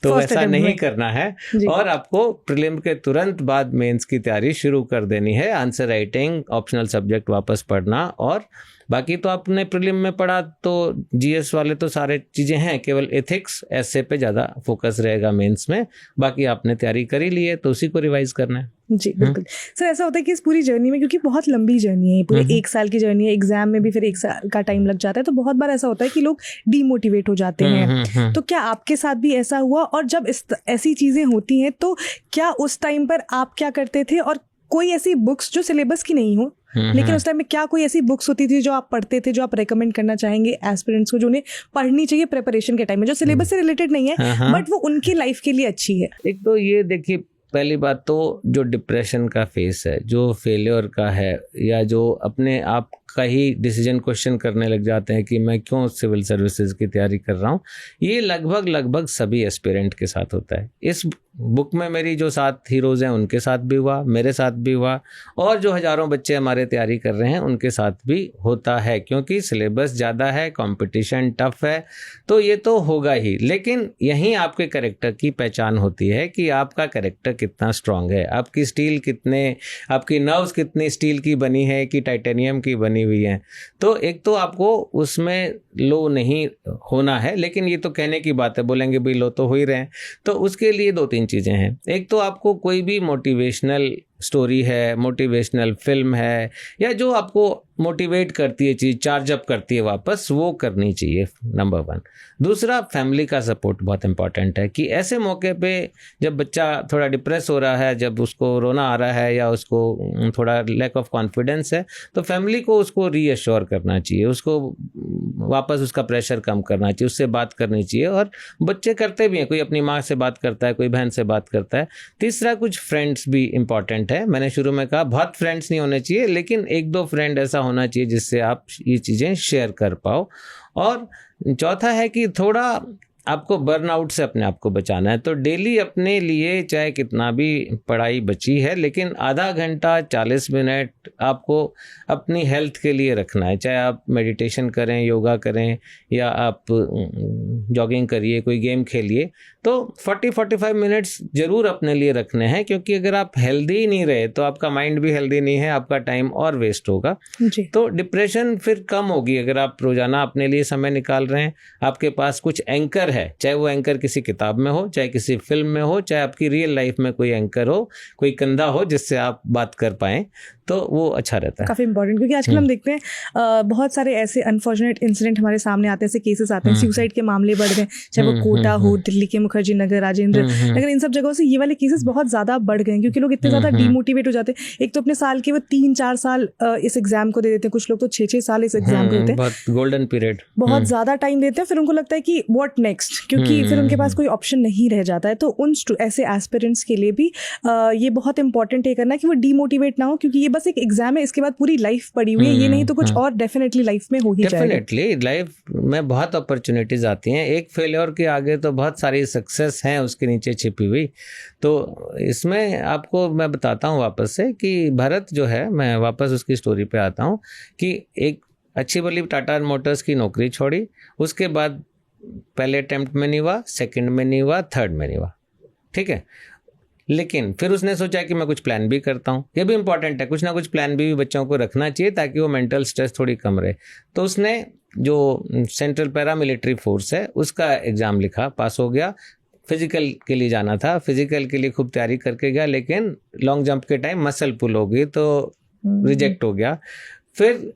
तो वैसा नहीं करना है और आपको प्रीलिम के तुरंत बाद मेंस की तैयारी शुरू कर देनी है। आंसर राइटिंग, ऑप्शनल सब्जेक्ट वापस पढ़ना, और बाकी तो आपने प्रीलिम में पढ़ा तो जीएस वाले तो सारे चीज़ें हैं, केवल एथिक्स ऐसे पे ज़्यादा फोकस रहेगा मेंस में। बाकी आपने तैयारी करी ली है तो उसी को रिवाइज करना है। जी बिल्कुल सर। ऐसा होता है कि इस पूरी जर्नी में, क्योंकि बहुत लंबी जर्नी है, पूरे 1 साल की जर्नी है, एग्जाम में भी फिर 1 साल का टाइम लग जाता है, तो बहुत बार ऐसा होता है कि लोग डीमोटिवेट हो जाते हैं। तो क्या आपके साथ भी ऐसा हुआ? और जब ऐसी चीज़ें होती हैं तो क्या उस टाइम पर आप क्या करते थे? और कोई ऐसी बुक्स जो सिलेबस की नहीं हो, लेकिन उस टाइम में क्या कोई ऐसी बुक्स होती थी जो आप पढ़ते थे, जो आप रेकमेंड करना चाहेंगे एस्पिरेंट्स को, जो उन्हें पढ़नी चाहिए प्रिपरेशन के टाइम में, जो सिलेबस से रिलेटेड नहीं है बट वो उनकी लाइफ के लिए अच्छी है? एक तो ये देखिए, पहली बात तो जो डिप्रेशन का फेस है, जो फेलियर का है, या जो अपने आप का ही डिसीजन क्वेश्चन करने लग जाते हैं कि मैं क्यों सिविल सर्विसेज की तैयारी कर रहा हूँ, ये लगभग सभी एस्पिरेंट के साथ होता है। इस बुक में मेरी जो 7 हीरोज़ हैं उनके साथ भी हुआ, मेरे साथ भी हुआ, और जो हज़ारों बच्चे हमारे तैयारी कर रहे हैं उनके साथ भी होता है, क्योंकि सिलेबस ज़्यादा है, कंपटीशन टफ है, तो ये तो होगा ही। लेकिन यहीं आपके कैरेक्टर की पहचान होती है कि आपका कैरेक्टर कितना स्ट्रांग है, आपकी स्टील कितने, आपकी नर्व्स कितनी स्टील की बनी है कि टाइटेनियम की बनी हुई है। तो एक तो आपको उसमें लो नहीं होना है, लेकिन ये तो कहने की बात है, बोलेंगे भाई लो तो हो ही रहे हैं। तो उसके लिए 2-3 चीज़ें हैं। एक तो आपको कोई भी मोटिवेशनल स्टोरी है, मोटिवेशनल फिल्म है, या जो आपको मोटिवेट करती है चीज़, चार्ज अप करती है वापस, वो करनी चाहिए, नंबर 1। दूसरा, फैमिली का सपोर्ट बहुत इंपॉर्टेंट है कि ऐसे मौके पे जब बच्चा थोड़ा डिप्रेस हो रहा है, जब उसको रोना आ रहा है या उसको थोड़ा लैक ऑफ कॉन्फिडेंस है, तो फैमिली को उसको रीअश्योर करना चाहिए, उसको वापस उसका प्रेशर कम करना चाहिए, उससे बात करनी चाहिए। और बच्चे करते भी हैं, कोई अपनी माँ से बात करता है, कोई बहन से बात करता है। तीसरा, कुछ फ्रेंड्स भी इंपॉर्टेंट है। मैंने शुरू में कहा बहुत फ्रेंड्स नहीं होने चाहिए, लेकिन 1-2 फ्रेंड ऐसा होना चाहिए जिससे आप ये चीज़ें शेयर कर पाओ। और चौथा है कि थोड़ा आपको बर्नआउट से अपने आप को बचाना है, तो डेली अपने लिए चाहे कितना भी पढ़ाई बची है, लेकिन आधा घंटा 40 मिनट आपको अपनी हेल्थ के लिए रखना है। चाहे आप मेडिटेशन करें, योगा करें, या आप जॉगिंग करिए, कोई गेम खेलिए, तो 40-45 मिनट्स जरूर अपने लिए रखने हैं, क्योंकि अगर आप हेल्दी ही नहीं रहे तो आपका माइंड भी हेल्दी नहीं है, आपका टाइम और वेस्ट होगा। तो डिप्रेशन फिर कम होगी अगर आप रोजाना अपने लिए समय निकाल रहे हैं, आपके पास कुछ एंकर है, चाहे वो एंकर किसी किताब में हो, चाहे किसी फिल्म में हो, चाहे आपकी रियल लाइफ में कोई एंकर हो, कोई कंधा हो जिससे आप बात कर पाएं, तो वो अच्छा रहता है। काफ़ी इंपॉर्टेंट, क्योंकि आजकल हम देखते हैं बहुत सारे ऐसे अनफॉर्चुनेट इंसिडेंट हमारे सामने आते हैं, ऐसे केसेस आते हैं, सुसाइड के मामले बढ़ गए, चाहे वो कोटा हो, दिल्ली के मुखर्जी नगर, राजेंद्र नगर, इन सब जगहों से ये वाले केसेस बहुत ज़्यादा बढ़ गए हैं, क्योंकि लोग इतने ज़्यादा डीमोटिवेट हो जाते हैं। एक तो अपने साल के वो 3-4 साल इस एग्जाम को दे देते हैं, कुछ लोग तो 6-6 साल इस एग्जाम को देते हैं, बहुत गोल्डन पीरियड, बहुत ज़्यादा टाइम देते हैं। फिर उनको लगता है कि व्हाट नेक्स्ट, क्योंकि फिर उनके पास कोई ऑप्शन नहीं रह जाता है। तो उन ऐसे एस्पिरेंट्स के लिए भी ये बहुत इंपॉर्टेंट है करना कि वो डीमोटिवेट ना हो, क्योंकि ये बस एक एग्जाम है, इसके बाद पूरी लाइफ पड़ी हुई है, ये नहीं तो कुछ और डेफिनेटली लाइफ में हो ही जाएगा। डेफिनेटली लाइफ में बहुत अपॉर्चुनिटीज आती हैं, एक फेलियर के आगे तो बहुत सारी सक्सेस हैं उसके नीचे छिपी हुई। तो इसमें आपको मैं बताता हूँ वापस से कि भरत जो है, मैं वापस उसकी स्टोरी पे आता हूँ कि एक अच्छी भली टाटा मोटर्स की नौकरी छोड़ी, उसके बाद पहले अटेम्प्ट में नहीं हुआ, सेकंड में नहीं हुआ, थर्ड में नहीं हुआ, ठीक है। लेकिन फिर उसने सोचा कि मैं कुछ प्लान भी करता हूँ, ये भी इंपॉर्टेंट है, कुछ ना कुछ प्लान भी बच्चों को रखना चाहिए ताकि वो मेंटल स्ट्रेस थोड़ी कम रहे। तो उसने जो सेंट्रल पैरामिलिट्री फोर्स है उसका एग्ज़ाम लिखा, पास हो गया। फिजिकल के लिए जाना था, फिजिकल के लिए खूब तैयारी करके गया, लेकिन लॉन्ग जंप के टाइम मसल पुल हो गई तो रिजेक्ट हो गया। फिर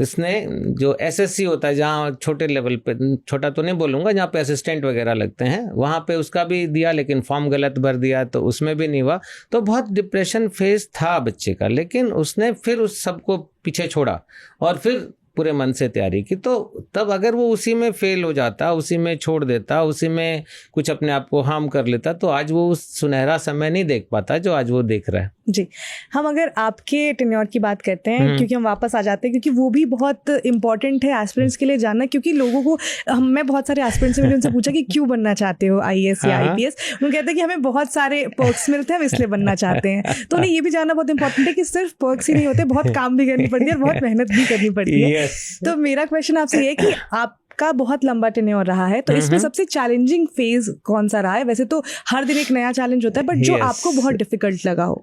इसने जो एसएससी होता है, जहाँ छोटे लेवल पे, छोटा तो नहीं बोलूँगा, जहाँ पे असिस्टेंट वगैरह लगते हैं, वहाँ पे उसका भी दिया, लेकिन फॉर्म गलत भर दिया तो उसमें भी नहीं हुआ। तो बहुत डिप्रेशन फेज था बच्चे का, लेकिन उसने फिर उस सबको पीछे छोड़ा और फिर पूरे मन से तैयारी की, तो तब अगर वो उसी में फेल हो जाता, उसी में छोड़ देता, उसी में कुछ अपने आप को हार्म कर लेता, तो आज वो उस सुनहरा समय नहीं देख पाता जो आज वो देख रहा है। जी, हम अगर आपके टेन्योर की बात करते हैं, क्योंकि हम वापस आ जाते हैं, क्योंकि वो भी बहुत इंपॉर्टेंट है एस्पिरेंट्स के लिए जानना, क्योंकि लोगों को मैं बहुत सारे एस्पिरेंट्स से मैंने उनसे पूछा कि क्यों बनना चाहते हो आईएएस या आईपीएस, उन्होंने कहते हैं कि हमें बहुत सारे पर्क्स मिलते हैं, हम इसलिए बनना चाहते हैं। तो उन्हें ये भी जानना बहुत इंपॉर्टेंट है कि सिर्फ पर्क्स ही नहीं होते, बहुत काम भी करनी पड़ती है और बहुत मेहनत भी करनी पड़ती है। तो मेरा क्वेश्चन आपसे ये है कि आप का बहुत लंबा टेन्योर रहा है, तो इसमें सबसे चैलेंजिंग फेज कौन सा रहा है? वैसे तो हर दिन एक नया चैलेंज होता है, बट जो आपको बहुत डिफिकल्ट लगा हो।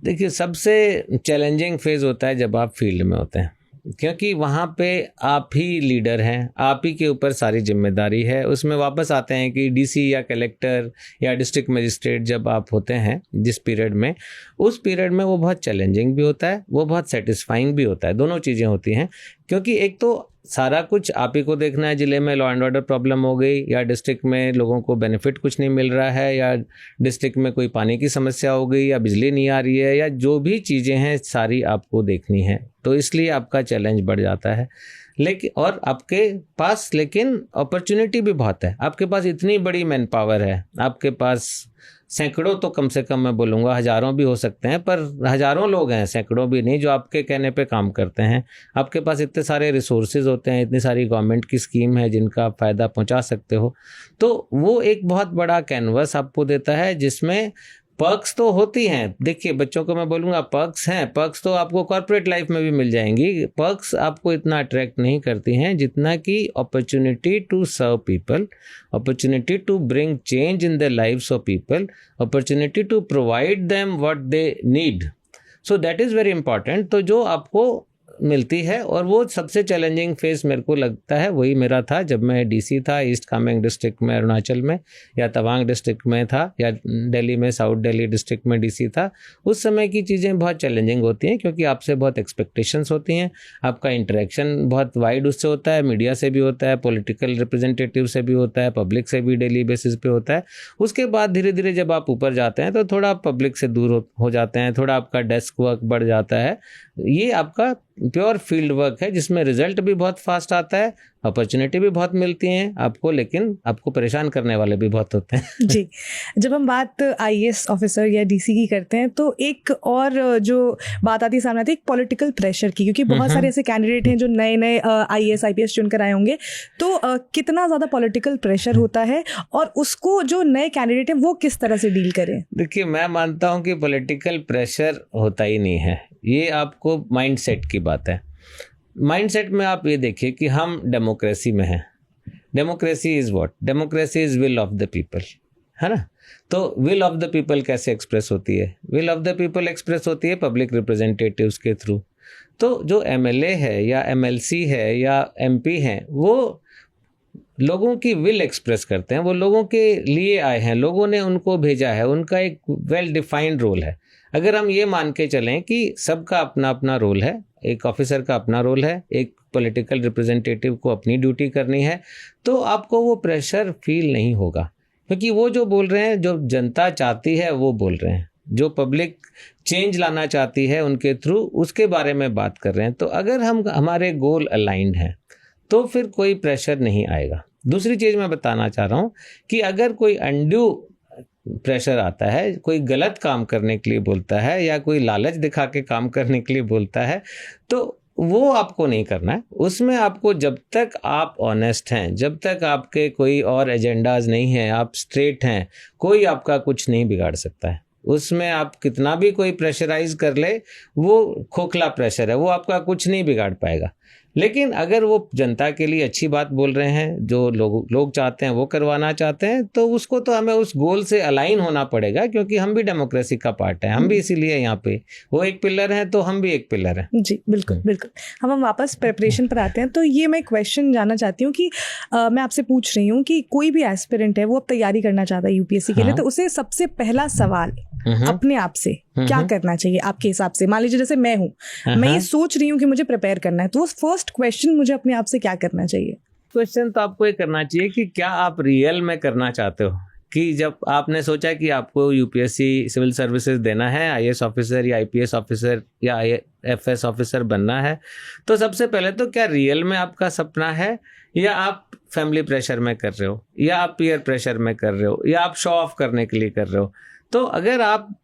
देखिए, सबसे चैलेंजिंग फेज होता है जब आप फील्ड में होते हैं, क्योंकि वहाँ पे आप ही लीडर हैं, आप ही के ऊपर सारी जिम्मेदारी है। उसमें वापस आते हैं कि डीसी या कलेक्टर या डिस्ट्रिक्ट मजिस्ट्रेट जब आप होते हैं जिस पीरियड में, उस पीरियड में वो बहुत चैलेंजिंग भी होता है, वो बहुत सेटिस्फाइंग भी होता है, दोनों चीज़ें होती हैं। क्योंकि एक तो सारा कुछ आप ही को देखना है, जिले में लॉ एंड ऑर्डर प्रॉब्लम हो गई, या डिस्ट्रिक्ट में लोगों को बेनिफिट कुछ नहीं मिल रहा है, या डिस्ट्रिक्ट में कोई पानी की समस्या हो गई, या बिजली नहीं आ रही है, या जो भी चीज़ें हैं सारी आपको देखनी है, तो इसलिए आपका चैलेंज बढ़ जाता है। लेकिन और आपके पास लेकिन अपॉर्चुनिटी भी बहुत है, आपके पास इतनी बड़ी मैन पावर है, आपके पास सैकड़ों, तो कम से कम मैं बोलूँगा हज़ारों भी हो सकते हैं, पर हज़ारों लोग हैं, सैकड़ों भी नहीं, जो आपके कहने पे काम करते हैं। आपके पास इतने सारे रिसोर्सेज होते हैं, इतनी सारी गवर्नमेंट की स्कीम है जिनका आप फ़ायदा पहुंचा सकते हो, तो वो एक बहुत बड़ा कैनवस आपको देता है, जिसमें पर्क्स तो होती हैं। देखिए, बच्चों को मैं बोलूँगा पर्क्स हैं, पर्क्स तो आपको कॉर्पोरेट लाइफ में भी मिल जाएंगी। पर्क्स आपको इतना अट्रैक्ट नहीं करती हैं जितना कि opportunity to serve people, opportunity to bring change in the lives of people, opportunity to provide them what they need. So that is very important. तो जो आपको मिलती है, और वो सबसे चैलेंजिंग फेज मेरे को लगता है वही मेरा था जब मैं डीसी था ईस्ट कामेंग डिस्ट्रिक्ट में अरुणाचल में, या तवांग डिस्ट्रिक्ट में था, या दिल्ली में साउथ दिल्ली डिस्ट्रिक्ट में डीसी था। उस समय की चीज़ें बहुत चैलेंजिंग होती हैं, क्योंकि आपसे बहुत एक्सपेक्टेशंस होती हैं, आपका इंटरेक्शन बहुत वाइड उससे होता है, मीडिया से भी होता है, पॉलिटिकल रिप्रेजेंटेटिव से भी होता है, पब्लिक से भी डेली बेसिस पे होता है। उसके बाद धीरे धीरे जब आप ऊपर जाते हैं तो थोड़ा पब्लिक से दूर हो जाते हैं, थोड़ा आपका डेस्क वर्क बढ़ जाता है। ये आपका प्योर फील्ड वर्क है, जिसमें रिजल्ट भी बहुत फास्ट आता है, अपॉर्चुनिटी भी बहुत मिलती हैं आपको, लेकिन आपको परेशान करने वाले भी बहुत होते हैं। जी, जब हम बात आईएएस ऑफिसर या डीसी की करते हैं, तो एक और जो बात आती है सामने आती है, एक पॉलिटिकल प्रेशर की, क्योंकि बहुत सारे ऐसे कैंडिडेट हैं जो नए नए आईएएस आईपीएस चुनकर आए होंगे, तो कितना ज़्यादा पॉलिटिकल प्रेशर होता है और उसको जो नए कैंडिडेट हैं वो किस तरह से डील करें? देखिए, मैं मानता हूँ कि पॉलिटिकल प्रेशर होता ही नहीं है, ये आपको माइंडसेट की बात है। माइंडसेट में आप ये देखिए कि हम डेमोक्रेसी में हैं। Democracy is what? Democracy is will of the people, है ना? तो विल ऑफ द पीपल कैसे एक्सप्रेस होती है? Will of the people express होती है पब्लिक रिप्रेजेंटेटिव्स के थ्रू। तो जो एमएलए है या एमएलसी है या एमपी हैं, वो लोगों की विल एक्सप्रेस करते हैं, वो लोगों के लिए आए हैं, लोगों ने उनको भेजा है, उनका एक वेल डिफाइंड रोल है। अगर हम ये मान के चलें कि सबका अपना अपना रोल है, एक ऑफिसर का अपना रोल है, एक पॉलिटिकल रिप्रेजेंटेटिव को अपनी ड्यूटी करनी है, तो आपको वो प्रेशर फील नहीं होगा, क्योंकि वो जो बोल रहे हैं, जो जनता चाहती है वो बोल रहे हैं, जो पब्लिक चेंज लाना चाहती है उनके थ्रू, उसके बारे में बात कर रहे हैं। तो अगर हमारे गोल अलाइंड हैं तो फिर कोई प्रेशर नहीं आएगा। दूसरी चीज़ मैं बताना चाह रहा हूँ कि अगर कोई अनड्यू प्रेशर आता है, कोई गलत काम करने के लिए बोलता है या कोई लालच दिखा के काम करने के लिए बोलता है, तो वो आपको नहीं करना है। उसमें आपको, जब तक आप ऑनेस्ट हैं, जब तक आपके कोई और एजेंडाज नहीं हैं, आप स्ट्रेट हैं, कोई आपका कुछ नहीं बिगाड़ सकता है। उसमें आप कितना भी कोई प्रेशराइज कर ले, वो खोखला प्रेशर है, वो आपका कुछ नहीं बिगाड़ पाएगा। लेकिन अगर वो जनता के लिए अच्छी बात बोल रहे हैं, जो लोग चाहते हैं वो करवाना चाहते हैं, तो उसको तो हमें उस गोल से अलाइन होना पड़ेगा, क्योंकि हम भी डेमोक्रेसी का पार्ट है, हम भी इसीलिए यहाँ पे, वो एक पिलर है तो हम भी एक पिलर हैं। जी बिल्कुल बिल्कुल। हम वापस प्रिपरेशन पर आते हैं, तो ये मैं क्वेश्चन जानना चाहती हूँ कि मैं आपसे पूछ रही हूँ कि कोई भी एस्पिरेंट है, वो अब तैयारी करना चाहता है यूपीएससी के लिए, तो उसे सबसे पहला सवाल अपने आप से क्या करना चाहिए आपके हिसाब से? मान लीजिए जैसे मैं हूँ, मैं ये सोच रही हूँ कि मुझे प्रिपेयर करना है, तो फर्स्ट क्वेश्चन मुझे अपने आप से क्या करना चाहिए? क्वेश्चन तो आपको ये करना चाहिए कि क्या आप रियल में करना चाहते हो, कि जब आपने सोचा कि आपको यूपीएससी सिविल सर्विसेज देना है, आईएएस ऑफिसर या आईपीएस ऑफिसर या आईएफएस ऑफिसर बनना है, तो सबसे पहले तो क्या रियल में आपका सपना है, या आप फैमिली प्रेशर में कर रहे हो, या आप पीयर प्रेशर में कर रहे हो, या आप शो ऑफ करने के लिए कर रहे हो? तो अगर आप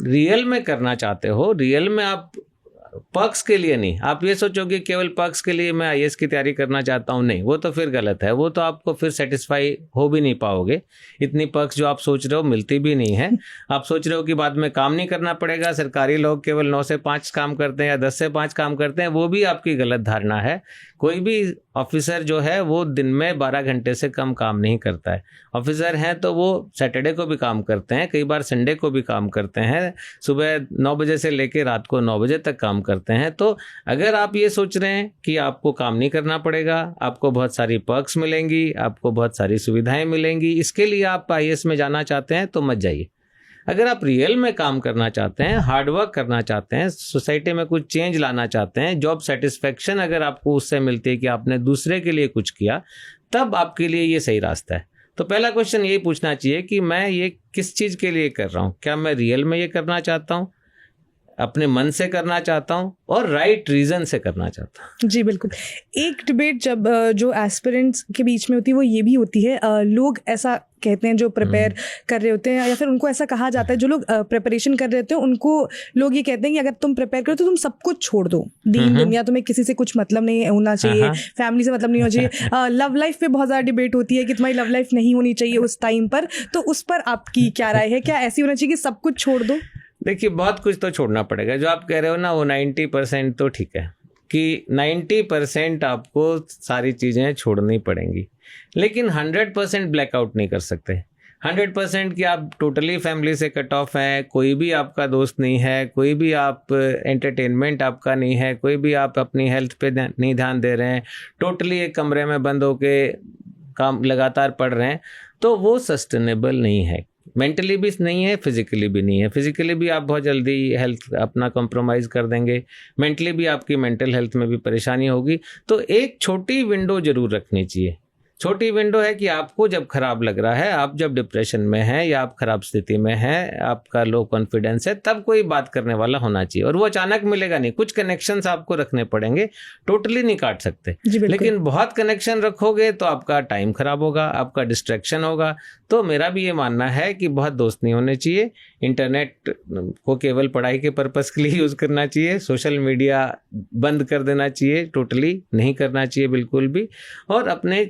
रियल में करना चाहते हो, रियल में आप पर्क्स के लिए नहीं, आप ये सोचोगे केवल पर्क्स के लिए मैं आईएएस की तैयारी करना चाहता हूँ, नहीं, वो तो फिर गलत है। वो तो आपको फिर सेटिस्फाई हो भी नहीं पाओगे। इतनी पर्क्स जो आप सोच रहे हो मिलती भी नहीं है। आप सोच रहे हो कि बाद में काम नहीं करना पड़ेगा, सरकारी लोग केवल 9 से 5 काम करते हैं या 10 से 5 काम करते हैं, वो भी आपकी गलत धारणा है। कोई भी ऑफिसर जो है वो दिन में 12 घंटे से कम काम नहीं करता है। ऑफिसर हैं तो वो सैटरडे को भी काम करते हैं, कई बार संडे को भी काम करते हैं, सुबह 9 बजे से लेकर रात को 9 बजे तक काम करते हैं। तो अगर आप ये सोच रहे हैं कि आपको काम नहीं करना पड़ेगा, आपको बहुत सारी पर्क्स मिलेंगी, आपको बहुत सारी सुविधाएं मिलेंगी, इसके लिए आप आईएएस में जाना चाहते हैं तो मत जाइए। अगर आप रियल में काम करना चाहते हैं, हार्डवर्क करना चाहते हैं, सोसाइटी में कुछ चेंज लाना चाहते हैं, जॉब सेटिस्फेक्शन अगर आपको उससे मिलती है कि आपने दूसरे के लिए कुछ किया, तब आपके लिए ये सही रास्ता है। तो पहला क्वेश्चन यही पूछना चाहिए कि मैं ये किस चीज़ के लिए कर रहा हूँ। क्या मैं रियल में ये करना चाहता हूँ, अपने मन से करना चाहता हूँ, और राइट रीज़न से करना चाहता हूँ। जी बिल्कुल। एक डिबेट जब जो एस्पिरेंट्स के बीच में होती है वो ये भी होती है, लोग ऐसा कहते हैं जो प्रिपेयर कर रहे होते हैं, या फिर उनको ऐसा कहा जाता है जो लोग प्रिपरेशन कर रहे होते हैं, उनको लोग ये कहते हैं कि अगर तुम प्रिपेयर करो तो तुम सब कुछ छोड़ दो, दीन दुनिया, तुम्हें किसी से कुछ मतलब नहीं होना चाहिए, फैमिली से मतलब नहीं होना चाहिए। लव लाइफ पे बहुत ज़्यादा डिबेट होती है कि तुम्हारी लव लाइफ नहीं होनी चाहिए उस टाइम पर, तो उस पर आपकी क्या राय है? क्या ऐसी होना चाहिए कि सब कुछ छोड़ दो? देखिए, बहुत कुछ तो छोड़ना पड़ेगा। जो आप कह रहे हो ना, वो 90% तो ठीक है कि 90% आपको सारी चीज़ें छोड़नी पड़ेंगी, लेकिन 100% ब्लैकआउट नहीं कर सकते। 100% कि आप टोटली फैमिली से कट ऑफ हैं, कोई भी आपका दोस्त नहीं है, कोई भी आप एंटरटेनमेंट आपका नहीं है, कोई भी आप अपनी हेल्थ पे नहीं ध्यान दे रहे हैं, टोटली एक कमरे में बंद होके काम लगातार पढ़ रहे हैं, तो वो सस्टेनेबल नहीं है। मेंटली भी नहीं है, फिजिकली भी नहीं है। फिजिकली भी आप बहुत जल्दी हेल्थ अपना कॉम्प्रोमाइज़ कर देंगे, मेंटली भी आपकी मेंटल हेल्थ में भी परेशानी होगी। तो एक छोटी विंडो जरूर रखनी चाहिए। छोटी विंडो है कि आपको जब खराब लग रहा है, आप जब डिप्रेशन में हैं या आप खराब स्थिति में हैं, आपका लो कॉन्फिडेंस है, तब कोई बात करने वाला होना चाहिए। और वो अचानक मिलेगा नहीं, कुछ कनेक्शंस आपको रखने पड़ेंगे, टोटली नहीं काट सकते। लेकिन बहुत कनेक्शन रखोगे तो आपका टाइम खराब होगा, आपका डिस्ट्रैक्शन होगा। तो मेरा भी ये मानना है कि बहुत दोस्त नहीं होने चाहिए। इंटरनेट को केवल पढ़ाई के पर्पस के लिए यूज़ करना चाहिए। सोशल मीडिया बंद कर देना चाहिए, टोटली नहीं करना चाहिए बिल्कुल भी, और अपने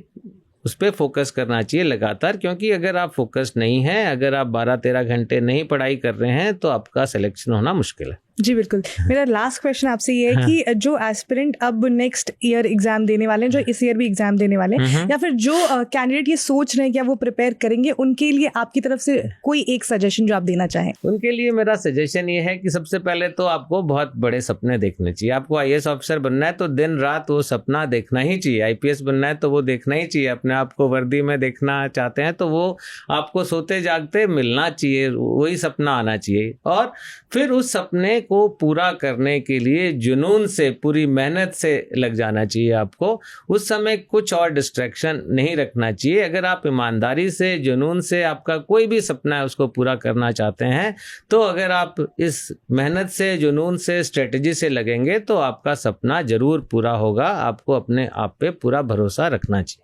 उस पर फोकस करना चाहिए लगातार। क्योंकि अगर आप फोकस नहीं हैं, अगर आप 12-13 घंटे नहीं पढ़ाई कर रहे हैं, तो आपका सिलेक्शन होना मुश्किल है। जी बिल्कुल। मेरा लास्ट क्वेश्चन आपसे ये है कि जो एस्पिरेंट अब नेक्स्ट ईयर एग्जाम देने वाले हैं, जो इस ईयर भी एग्जाम देने वाले हैं, या फिर जो कैंडिडेट ये सोच रहे हैं कि वो प्रिपेयर करेंगे, उनके लिए आपकी तरफ से कोई एक सजेशन जो आप देना चाहें? उनके लिए मेरा सजेशन ये है कि सबसे पहले तो आपको बहुत बड़े सपने देखने चाहिए। आपको आईएएस ऑफिसर बनना है तो दिन रात वो सपना देखना ही चाहिए। आईपीएस बनना है तो वो देखना ही चाहिए। अपने आप को वर्दी में देखना चाहते हैं तो वो आपको सोते जागते मिलना चाहिए, वही सपना आना चाहिए। और फिर उस सपने को पूरा करने के लिए जुनून से, पूरी मेहनत से लग जाना चाहिए आपको। उस समय कुछ और डिस्ट्रैक्शन नहीं रखना चाहिए। अगर आप ईमानदारी से, जुनून से आपका कोई भी सपना है उसको पूरा करना चाहते हैं, तो अगर आप इस मेहनत से, जुनून से, स्ट्रेटजी से लगेंगे तो आपका सपना जरूर पूरा होगा। आपको अपने आप पे पूरा भरोसा रखना चाहिए।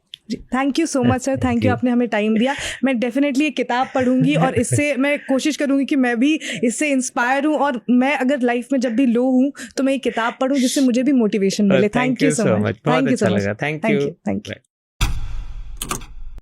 Thank you so much sir, thank you, आपने हमें टाइम दिया। मैं डेफिनेटली ये किताब पढ़ूंगी और इससे मैं कोशिश करूंगी कि मैं भी इससे इंस्पायर हूं, और मैं अगर लाइफ में जब भी लो हूं तो मैं ये किताब पढ़ूं जिससे मुझे भी मोटिवेशन मिले। Thank you so much. बहुत अच्छा लगा। Thank you.